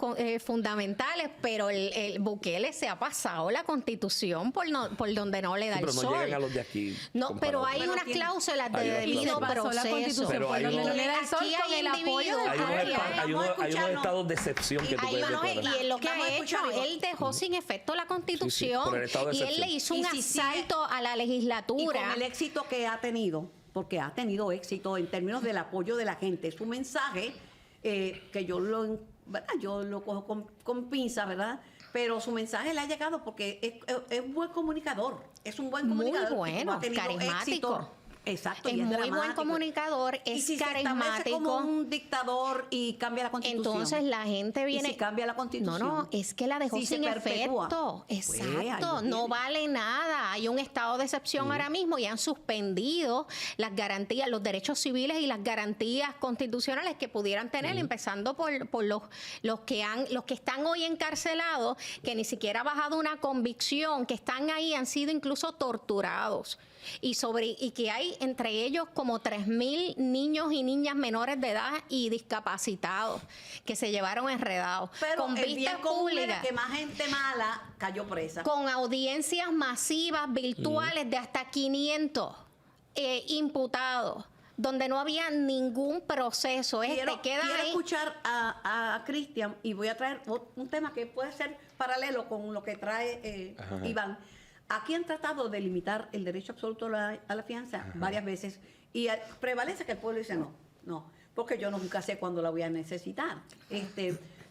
fundamentales, pero el Bukele se ha pasado la constitución por donde no le da Sí, el pero no sol. llegan a los de aquí. No, pero hay Pero unas tiene- cláusulas de Hay unas debido cláusulas. Pasó la proceso. constitución Pero por hay donde unos- no le da el sol Aquí con hay el apoyo del individuos- Hay unos, Ay, esta- ay, hay vamos a unos- hay unos escucharnos. estados de excepción que tú Ahí puedes va, ¿no? declarar. Y él lo que Vamos a ha hecho, escuchar, Iván. él dejó sin efecto la constitución por el estado de y él excepción. le hizo un Y si sigue- asalto a la Y legislatura. con el éxito que ha tenido, porque ha tenido éxito en términos del apoyo de la gente, su mensaje, que ¿verdad? Yo lo cojo con pinza, ¿verdad? Pero su mensaje le ha llegado porque es un buen comunicador, es un buen Muy comunicador. bueno, ha tenido carismático. éxito. Exacto. Es y muy buen dramático. comunicador, Y es si se establece carismático. como un dictador y cambia la constitución. Entonces la gente viene. Y si cambia la constitución. No, es que la dejó Si se sin perpetúa, efecto. pues, Exacto. ahí No tiene. vale nada. Hay un estado de excepción ahora mismo y han suspendido las garantías, los derechos civiles y las garantías constitucionales que pudieran tener, empezando por los que están hoy encarcelados, que ni siquiera ha bajado una convicción, que están ahí, han sido incluso torturados. Y que hay entre ellos como 3.000 niños y niñas menores de edad y discapacitados que se llevaron enredados. Pero con el bien vistas común era públicas, que más gente mala cayó presa. con audiencias masivas virtuales de hasta 500 imputados, donde no había ningún proceso. Quiero queda ahí. escuchar a Cristian y voy a traer un tema que puede ser paralelo con lo que trae Iván. Aquí han tratado de limitar el derecho absoluto a la fianza varias veces y prevalece que el pueblo dice no, porque yo nunca sé cuándo la voy a necesitar.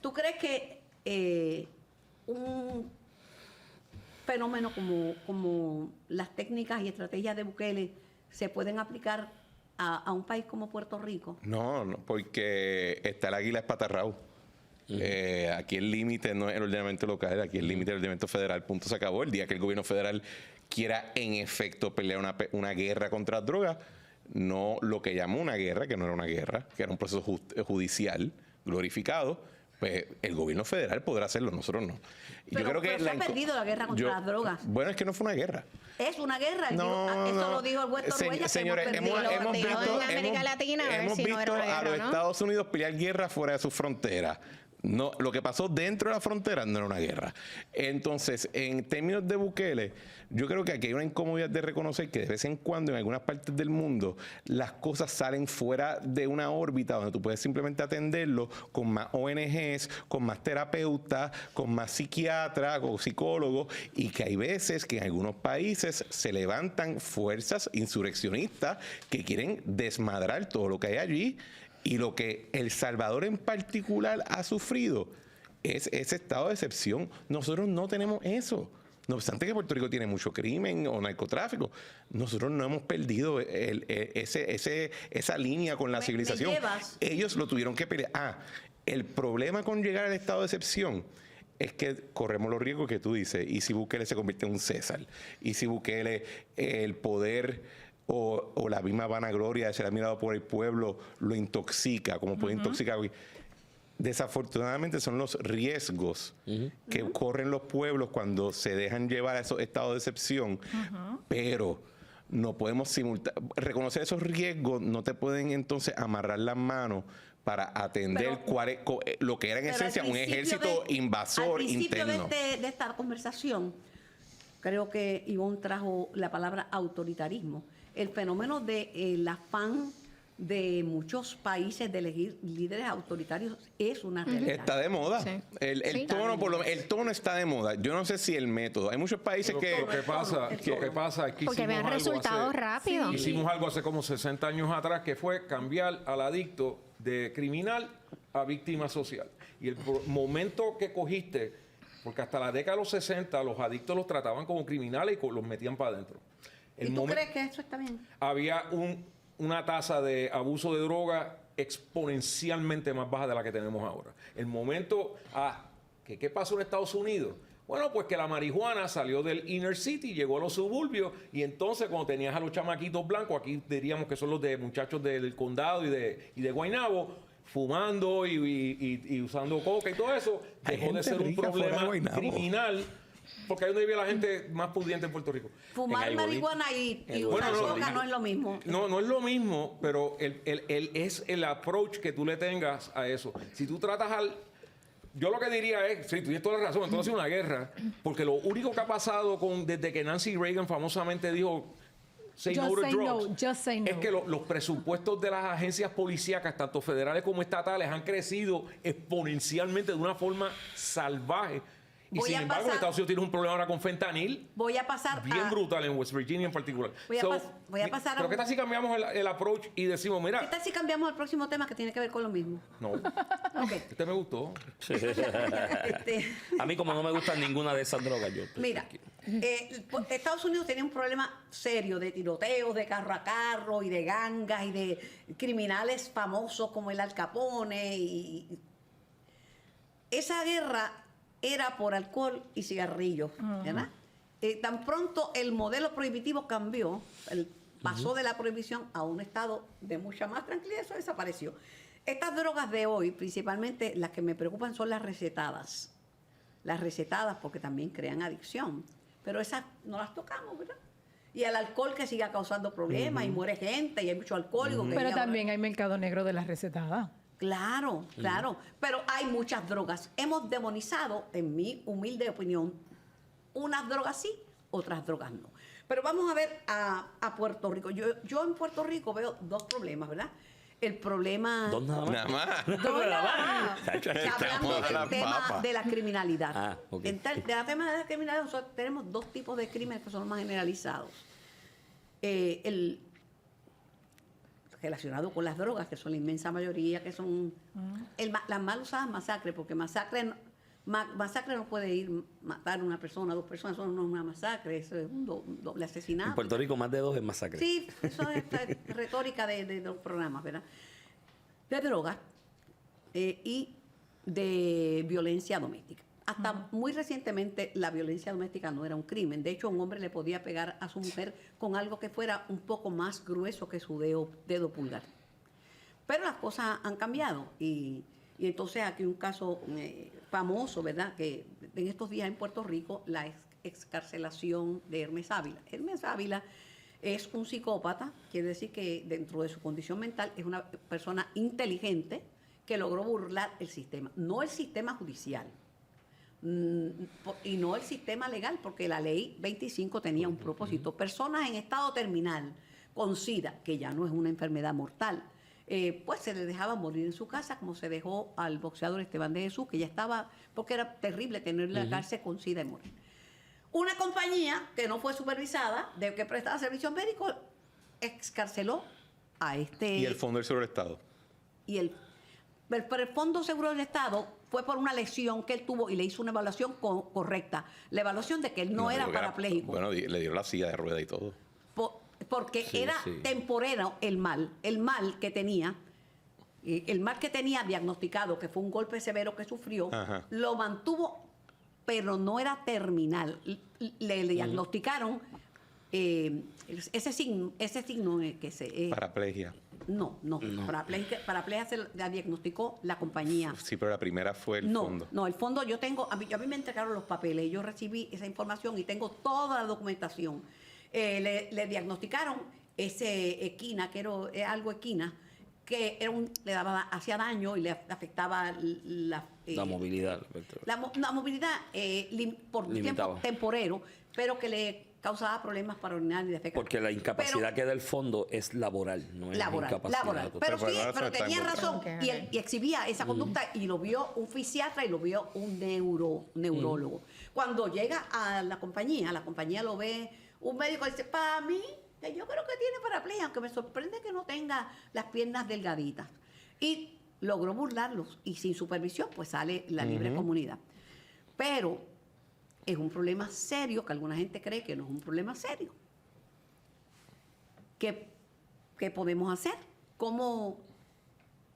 ¿Tú crees que un fenómeno como las técnicas y estrategias de Bukele se pueden aplicar a un país como Puerto Rico? No, porque está el águila espatarrao. Aquí el límite no es el ordenamiento local, aquí el límite es el ordenamiento federal, punto, se acabó. El día que el gobierno federal quiera en efecto pelear una guerra contra las drogas, no lo que llamó una guerra, que no era una guerra, que era un proceso judicial glorificado, pues el gobierno federal podrá hacerlo, nosotros no. Pero, yo creo que se ha perdido la guerra contra las drogas. Bueno, es que no fue una guerra. Es una guerra. Eso lo dijo el Huerto Orduella. Señores, hemos visto a los Estados Unidos pelear guerra fuera de sus fronteras. No, lo que pasó dentro de la frontera no era una guerra. Entonces, en términos de Bukele, yo creo que aquí hay una incomodidad de reconocer que de vez en cuando en algunas partes del mundo las cosas salen fuera de una órbita donde tú puedes simplemente atenderlo con más ONGs, con más terapeutas, con más psiquiatras o psicólogos, y que hay veces que en algunos países se levantan fuerzas insurreccionistas que quieren desmadrar todo lo que hay allí. Y lo que El Salvador en particular ha sufrido es ese estado de excepción. Nosotros no tenemos eso. No obstante que Puerto Rico tiene mucho crimen o narcotráfico, nosotros no hemos perdido esa línea con la civilización. Ellos lo tuvieron que pelear. El problema con llegar al estado de excepción es que corremos los riesgos que tú dices. ¿Y si Bukele se convierte en un César? ¿Y si Bukele el poder o la misma vanagloria de ser admirado por el pueblo lo intoxica, como puede intoxicar? Desafortunadamente son los riesgos que corren los pueblos cuando se dejan llevar a esos estados de excepción, pero no podemos reconocer esos riesgos, no te pueden entonces amarrar las manos para atender lo que era en esencia un ejército invasor interno. Al principio de esta conversación, creo que Ivonne trajo la palabra autoritarismo. El fenómeno del afán de muchos países de elegir líderes autoritarios es una realidad. Está de moda. Sí. El tono está de moda. Yo no sé si el método. Hay muchos países que... Lo que pasa es que porque vean resultados rápidos. Hicimos algo hace como 60 años atrás, que fue cambiar al adicto de criminal a víctima social. Y el momento que cogiste, porque hasta la década de los 60 los adictos los trataban como criminales y los metían para adentro. ¿Y tú crees que eso está bien? Había una tasa de abuso de droga exponencialmente más baja de la que tenemos ahora. El momento, ¿qué pasó en Estados Unidos? Bueno, pues que la marihuana salió del inner city, llegó a los suburbios, y entonces cuando tenías a los chamaquitos blancos, aquí diríamos que son los de muchachos del condado y de Guaynabo, fumando y usando coca y todo eso, dejó de ser un problema criminal. Porque ahí donde vive la gente más pudiente en Puerto Rico. Fumar marihuana y usar coca no es lo mismo. No es lo mismo, pero es el approach que tú le tengas a eso. Si tú tratas yo lo que diría es, sí, tú tienes toda la razón, entonces es una guerra, porque lo único que ha pasado desde que Nancy Reagan famosamente dijo say no to drugs, es que los presupuestos de las agencias policíacas, tanto federales como estatales, han crecido exponencialmente de una forma salvaje. Y sin embargo, Estados Unidos tiene un problema ahora con fentanil. Voy a pasar bien brutal en West Virginia en particular. Voy a pasar pero ¿qué tal si cambiamos el approach y decimos, mira... ¿Qué tal si cambiamos al próximo tema que tiene que ver con lo mismo? No. Este me gustó. A mí como no me gustan ninguna de esas drogas, yo... Mira, Estados Unidos tiene un problema serio de tiroteos de carro a carro y de gangas y de criminales famosos como el Al Capone. Esa guerra era por alcohol y cigarrillos, ¿verdad? Tan pronto el modelo prohibitivo cambió, pasó de la prohibición a un estado de mucha más tranquilidad, eso desapareció. Estas drogas de hoy, principalmente las que me preocupan son las recetadas. Las recetadas porque también crean adicción, pero esas no las tocamos, ¿verdad? Y el alcohol que sigue causando problemas y muere gente y hay mucho alcohólico. Pero también hay mercado negro de las recetadas. Claro, claro. Pero hay muchas drogas. Hemos demonizado, en mi humilde opinión, unas drogas sí, otras drogas no. Pero vamos a ver a Puerto Rico. Yo en Puerto Rico veo dos problemas, ¿verdad? El problema... Dos nada más. Nada más. No, nada más. Chacho, aquí Hablando estamos a la del tema papa. de la criminalidad. Ah, ok. De la tema de la criminalidad, nosotros tenemos dos tipos de crímenes que son los más generalizados. El relacionado con las drogas, que son la inmensa mayoría, que son las mal usadas masacres, porque masacre no puede ir matar a una persona, 2 personas, eso no es una masacre, eso es un doble asesinato. En Puerto Rico más de 2 es masacre. Sí, eso es retórica de los programas, ¿verdad? De drogas y de violencia doméstica. Hasta muy recientemente la violencia doméstica no era un crimen. De hecho, un hombre le podía pegar a su mujer con algo que fuera un poco más grueso que su dedo pulgar. Pero las cosas han cambiado y entonces aquí un caso famoso, ¿verdad? Que en estos días en Puerto Rico, la excarcelación de Hermes Ávila. Hermes Ávila es un psicópata, quiere decir que dentro de su condición mental es una persona inteligente que logró burlar el sistema, no el sistema judicial y no el sistema legal, porque la ley 25 tenía un propósito. Personas en estado terminal con SIDA, que ya no es una enfermedad mortal, pues se le dejaba morir en su casa, como se dejó al boxeador Esteban de Jesús, que ya estaba, porque era terrible tenerle en la cárcel con SIDA y morir. Una compañía que no fue supervisada, de que prestaba servicio médico, excarceló a este... Y el Fondo del Seguro del Estado. Pero el Fondo Seguro del Estado fue por una lesión que él tuvo y le hizo una evaluación correcta. La evaluación de que él no era digo que parapléjico. Bueno, le dieron la silla de rueda y todo. Porque Sí, era sí. temporero el mal que tenía diagnosticado, que fue un golpe severo que sufrió, Ajá. lo mantuvo, pero no era terminal. Le diagnosticaron ese signo que se... Paraplegia. No. Paraplegia se la diagnosticó la compañía. Sí, pero la primera fue el fondo. No, el fondo yo tengo, a mí me entregaron los papeles, yo recibí esa información y tengo toda la documentación. Le diagnosticaron ese equina, que era algo equina, que hacía daño y le afectaba la movilidad. la movilidad por Limitaba. tiempo temporero, pero que le causaba problemas para orinar y defecar. Porque la incapacidad que da el fondo es laboral, no es incapacidad. Laboral. total. Pero Pero sí, ahora pero se está tenía en razón Ok, y exhibía esa conducta y lo vio un fisiatra y lo vio un neurólogo. Cuando llega a la compañía lo ve un médico y dice, para mí, que yo creo que tiene paraplegia, aunque me sorprende que no tenga las piernas delgaditas. Y logró burlarlos y sin supervisión pues sale la libre comunidad. Pero es un problema serio que alguna gente cree que no es un problema serio. ¿Qué podemos hacer? ¿Cómo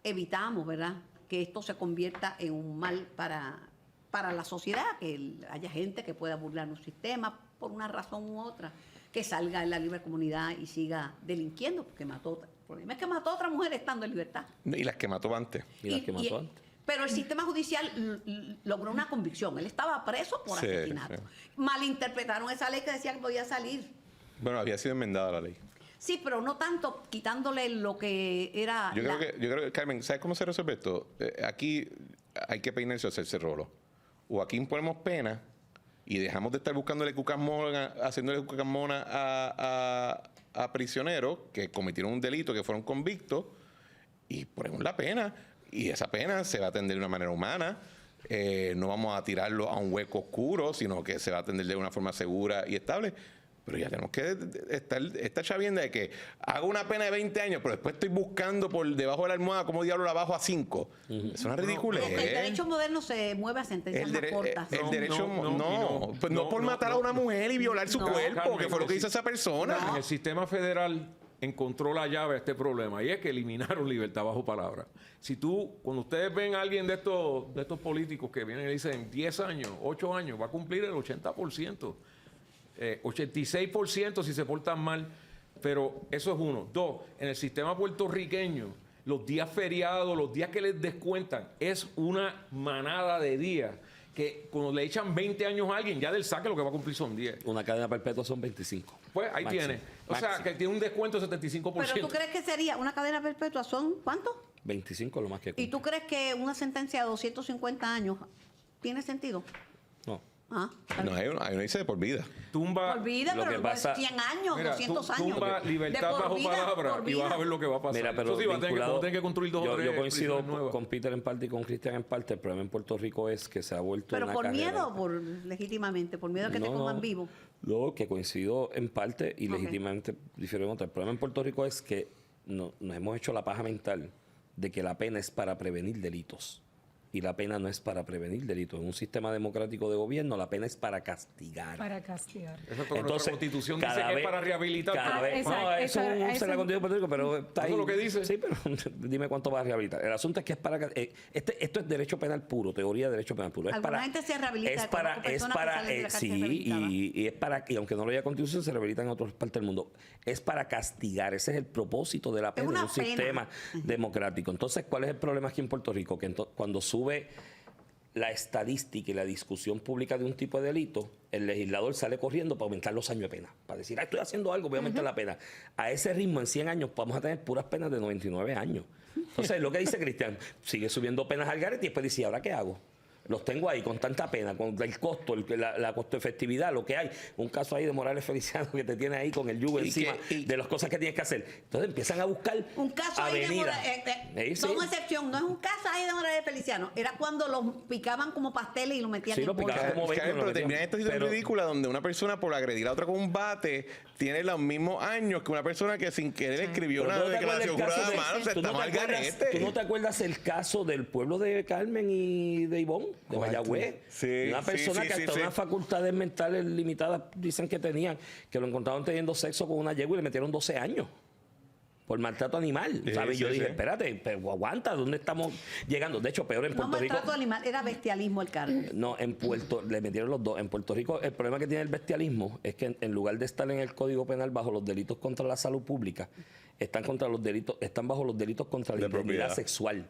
evitamos, verdad, que esto se convierta en un mal para la sociedad? Que haya gente que pueda burlar un sistema por una razón u otra, que salga en la libre comunidad y siga delinquiendo, porque mató. El problema es que mató a otra mujer estando en libertad. Y las que mató antes. Y las que mató antes. Pero el sistema judicial logró una convicción. Él estaba preso por Sí, asesinato. sí. Malinterpretaron esa ley que decía que podía salir. Bueno, había sido enmendada la ley. Sí, pero no tanto quitándole lo que era... Yo creo que, Carmen, ¿sabes cómo se resuelve esto? Aquí hay que peinarse o hacerse rolo. O aquí imponemos pena y dejamos de estar haciéndole cucamona a prisioneros que cometieron un delito, que fueron convictos, y ponemos la pena. Y esa pena se va a atender de una manera humana. No vamos a tirarlo a un hueco oscuro, sino que se va a atender de una forma segura y estable. Pero ya tenemos que estar chavienda de que hago una pena de 20 años, pero después estoy buscando por debajo de la almohada cómo diablo la bajo a 5. Es una ridiculez. El derecho moderno se mueve a sentencias más cortas. El derecho no, no por matar a una mujer y violar su cuerpo, Carmen, que fue lo que hizo esa persona. En el sistema federal encontró la llave a este problema y es que eliminaron libertad bajo palabra. Cuando ustedes ven a alguien de estos políticos que vienen y dicen 10 años, 8 años, va a cumplir el 80%. 86% si se portan mal, pero eso es uno. 2, en el sistema puertorriqueño, los días feriados, los días que les descuentan, es una manada de días que cuando le echan 20 años a alguien, ya del saque lo que va a cumplir son 10. Una cadena perpetua son 25. Pues ahí Máximo. tiene. O sea, Máximo. que tiene un descuento de 75%. Pero ¿tú crees que sería una cadena perpetua? ¿Son cuánto? 25 lo más que ¿Y tú crees que una sentencia de 250 años tiene sentido? No. Ah, No, hay uno dice de por vida. Tumba, por vida, lo pero que pasa- 100 años, mira, 200 tú- años. tumba libertad De por bajo vida, palabra por y vas a vida. ver lo que va a pasar. Mira, pero Eso sí, va a tener que, vinculado- vamos a tener que construir dos o tres yo coincido prisiones nuevas. con Peter en parte y con Cristian en parte. El problema en Puerto Rico es que se ha vuelto Pero una por carrera. miedo o por legítimamente, por miedo a que te coman vivo. No, que coincido en parte y Ok. legítimamente difiero en otra. El problema en Puerto Rico es que nos hemos hecho la paja mental de que la pena es para prevenir delitos. Y la pena no es para prevenir delitos. En un sistema democrático de gobierno, la pena es para castigar. Para castigar. Eso es porque nuestra Constitución dice que es para rehabilitar. Cada pero- vez, Exacto, no, eso esa- es la esa- Constitución de Puerto Rico, pero está ahí. Eso es lo que dice. Sí, pero dime cuánto va a rehabilitar. El asunto es que es para... esto es derecho penal puro, teoría de derecho penal puro. Es Alguna para, gente se rehabilita, Es para... conozco Es personas que para salen de la cárcel sí, rehabilitadas. y es para... Y aunque no lo haya Constitución, se rehabilitan en otras partes del mundo. Es para castigar. Ese es el propósito de la pena en una un pena. sistema democrático. Entonces, ¿cuál es el problema aquí en Puerto Rico? Que cuando sube la estadística y la discusión pública de un tipo de delito, el legislador sale corriendo para aumentar los años de pena. Para decir, estoy haciendo algo, voy a aumentar la pena. A ese ritmo, en 100 años, vamos a tener puras penas de 99 años. Entonces, lo que dice Cristian, sigue subiendo penas al garete y después dice, ¿y ahora qué hago? Los tengo ahí con tanta pena, con el costo, la costo-efectividad, lo que hay. Un caso ahí de Morales Feliciano que te tiene ahí con el yugo Y encima que- de las cosas que tienes que hacer. Entonces empiezan a buscar Un caso ahí de avenidas. Morales, Sí. son excepción, no es un caso ahí de Morales Feliciano, era cuando los picaban como pasteles y los metían Sí, en lo bolsa. picaban como Claro, bacon, lo pero termina metían. esta situación Pero- ridícula donde una persona por agredir a otra con un bate tiene los mismos años que una persona que sin querer escribió Pero una ¿tú no te acuerdas declaración el caso jurada de de- mano, se tú no está te mal acuerdas- garete. ¿Tú no te acuerdas el caso del pueblo de Carmen y de Ivón, de ¿Cuál? Mayagüez? Sí, Una sí, persona sí, que sí, hasta sí. unas facultades mentales limitadas dicen que tenían, que lo encontraron teniendo sexo con una yegua y le metieron 12 años. Por maltrato animal. Sí, ¿sabes? Yo sí, dije, sí. espérate, pero aguanta, ¿dónde estamos llegando? De hecho, peor en No Puerto Rico. maltrato animal, era bestialismo el cargo. No, le metieron los dos. En Puerto Rico, el problema que tiene el bestialismo es que en lugar de estar en el Código Penal bajo los delitos contra la salud pública, están bajo los delitos contra la De integridad propiedad. sexual.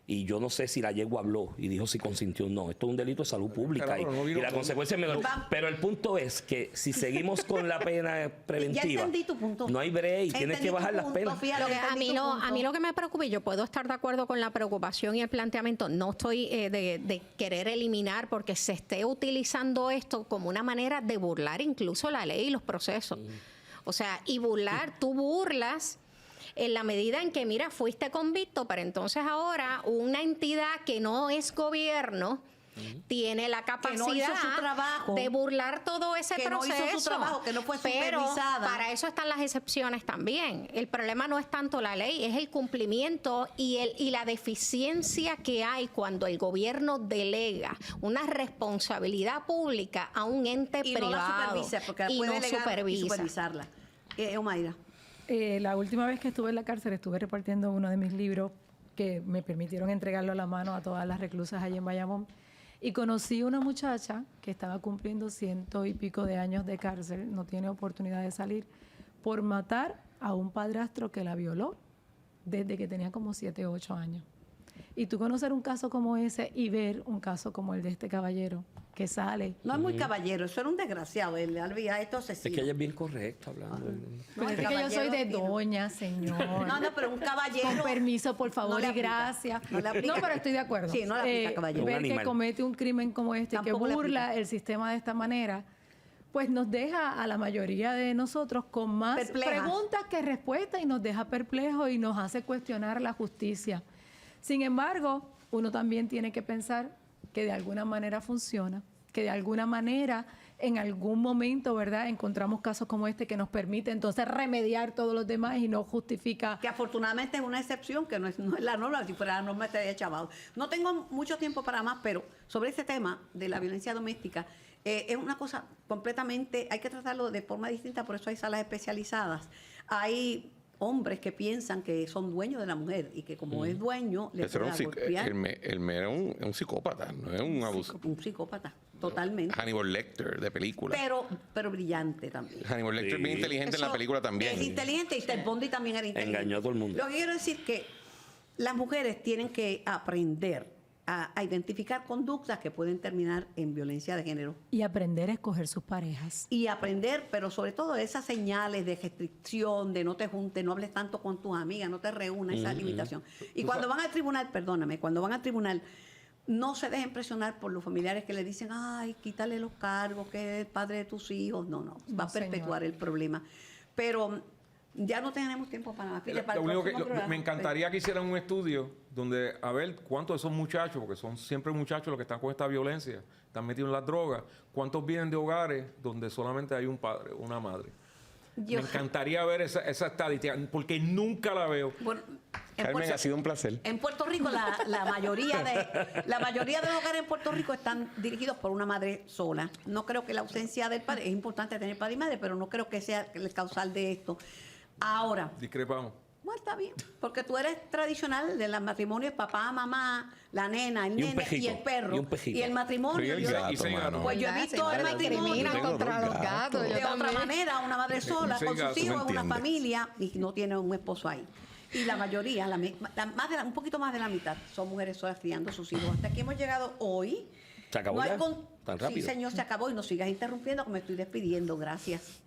Y yo no sé si la yegua habló y dijo si consintió o no. Esto es un delito de salud pública Claro, y, no vino- y la consecuencia es menor. Pero el punto es que si seguimos con la pena preventiva, Ya entendí tu punto. no hay break, tienes Entendí que tu bajar las punto, penas. fíjate, Lo que entendí tu punto. a mí lo que me preocupa, y yo puedo estar de acuerdo con la preocupación y el planteamiento, no estoy de querer eliminar porque se esté utilizando esto como una manera de burlar incluso la ley y los procesos. O sea, y burlar, tú burlas en la medida en que, mira, fuiste convicto, pero entonces ahora una entidad que no es gobierno tiene la Que no capacidad hizo su trabajo. de burlar todo ese Que no proceso. hizo su trabajo, que no fue pero supervisada. para eso están las excepciones también. El problema no es tanto la ley, es el cumplimiento y la deficiencia que hay cuando el gobierno delega una responsabilidad pública a un ente Y no la privado supervisa, porque la y puede no delegar y supervisa. supervisarla. Omaira. La última vez que estuve en la cárcel estuve repartiendo uno de mis libros que me permitieron entregarlo a la mano a todas las reclusas allí en Bayamón. Y conocí una muchacha que estaba cumpliendo 100 y pico de años de cárcel, no tiene oportunidad de salir, por matar a un padrastro que la violó desde que tenía como 7 o 8 años. Y tú conocer un caso como ese y ver un caso como el de este caballero que sale. No es muy caballero, eso era un desgraciado. Él había esto Es asesino. que ella es bien correcta hablando. Pero el es que yo soy de caballero tiene- doña, señor. No, pero un caballero. Con permiso, por favor, no le y aplica, gracias. no le aplica. pero estoy de acuerdo. Sí, no le aplica, caballero. Ver Un que animal. comete un crimen como este, Tampoco que le burla aplica. el sistema de esta manera, pues nos deja a la mayoría de nosotros con más Perplejas. preguntas que respuestas y nos deja perplejos y nos hace cuestionar la justicia. Sin embargo, uno también tiene que pensar que de alguna manera funciona, que de alguna manera en algún momento, ¿verdad?, encontramos casos como este que nos permite entonces remediar todos los demás y no justifica. Que afortunadamente es una excepción, que no es la norma, si fuera la norma estaría chavado. No tengo mucho tiempo para más, pero sobre ese tema de la violencia doméstica, es una cosa completamente, hay que tratarlo de forma distinta, por eso hay salas especializadas. Hay hombres que piensan que son dueños de la mujer y que como es dueño, le Ese era puede un golpear. él era un psicópata, no es un abuso. Un psicópata, totalmente. Hannibal Lecter de película. Pero brillante también. Hannibal Lecter Sí. bien inteligente en la Eso película también. Es inteligente y Ted Bundy también era inteligente. Engañó a todo el mundo. Lo que quiero decir es que las mujeres tienen que aprender a identificar conductas que pueden terminar en violencia de género. Y aprender a escoger sus parejas. Y aprender, pero sobre todo esas señales de restricción, de no te juntes, no hables tanto con tus amigas, no te reúnas, esa limitación. Y cuando van al tribunal, perdóname, cuando van al tribunal, no se dejen presionar por los familiares que le dicen, ay, quítale los cargos, que es el padre de tus hijos. No, va a perpetuar el problema. Pero ya no tenemos tiempo para nada. Fíjate, para Lo el único que próximo programa. me encantaría que hicieran un estudio donde a ver cuántos de esos muchachos, porque son siempre muchachos los que están con esta violencia, están metidos en las drogas, cuántos vienen de hogares donde solamente hay un padre, una madre. Me encantaría ver esa estadística, porque nunca la veo. Bueno, Carmen, ha sido un placer. En Puerto Rico, la mayoría de los hogares en Puerto Rico están dirigidos por una madre sola. No creo que la ausencia del padre, es importante tener padre y madre, pero no creo que sea el causal de esto. Ahora, Discrepamos. bueno, está bien, porque tú eres tradicional de los matrimonios, papá, mamá, la nena, el nene y el perro. Y un pejito. Y el matrimonio. Pero y el yo- gato, mano. Pues yo he visto el matrimonio Tengo contra dos los gatos. gatos. Yo de otra también. manera, una madre sola Sí, con sus gato, hijos, ¿me una entiendes? familia y no tiene un esposo ahí. Y la mayoría, un poquito más de la mitad, son mujeres solas criando a sus hijos. Hasta aquí hemos llegado hoy. ¿Se acabó No hay ya? con- ¿Tan Sí, rápido? señor, se acabó y no sigas interrumpiendo, que me estoy despidiendo. Gracias.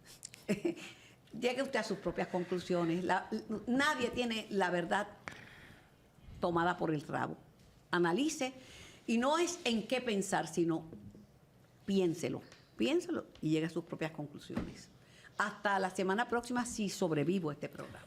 Llegue usted a sus propias conclusiones. Nadie tiene la verdad tomada por el rabo. Analice, y no es en qué pensar, sino piénselo y llegue a sus propias conclusiones. Hasta la semana próxima, si sobrevivo a este programa.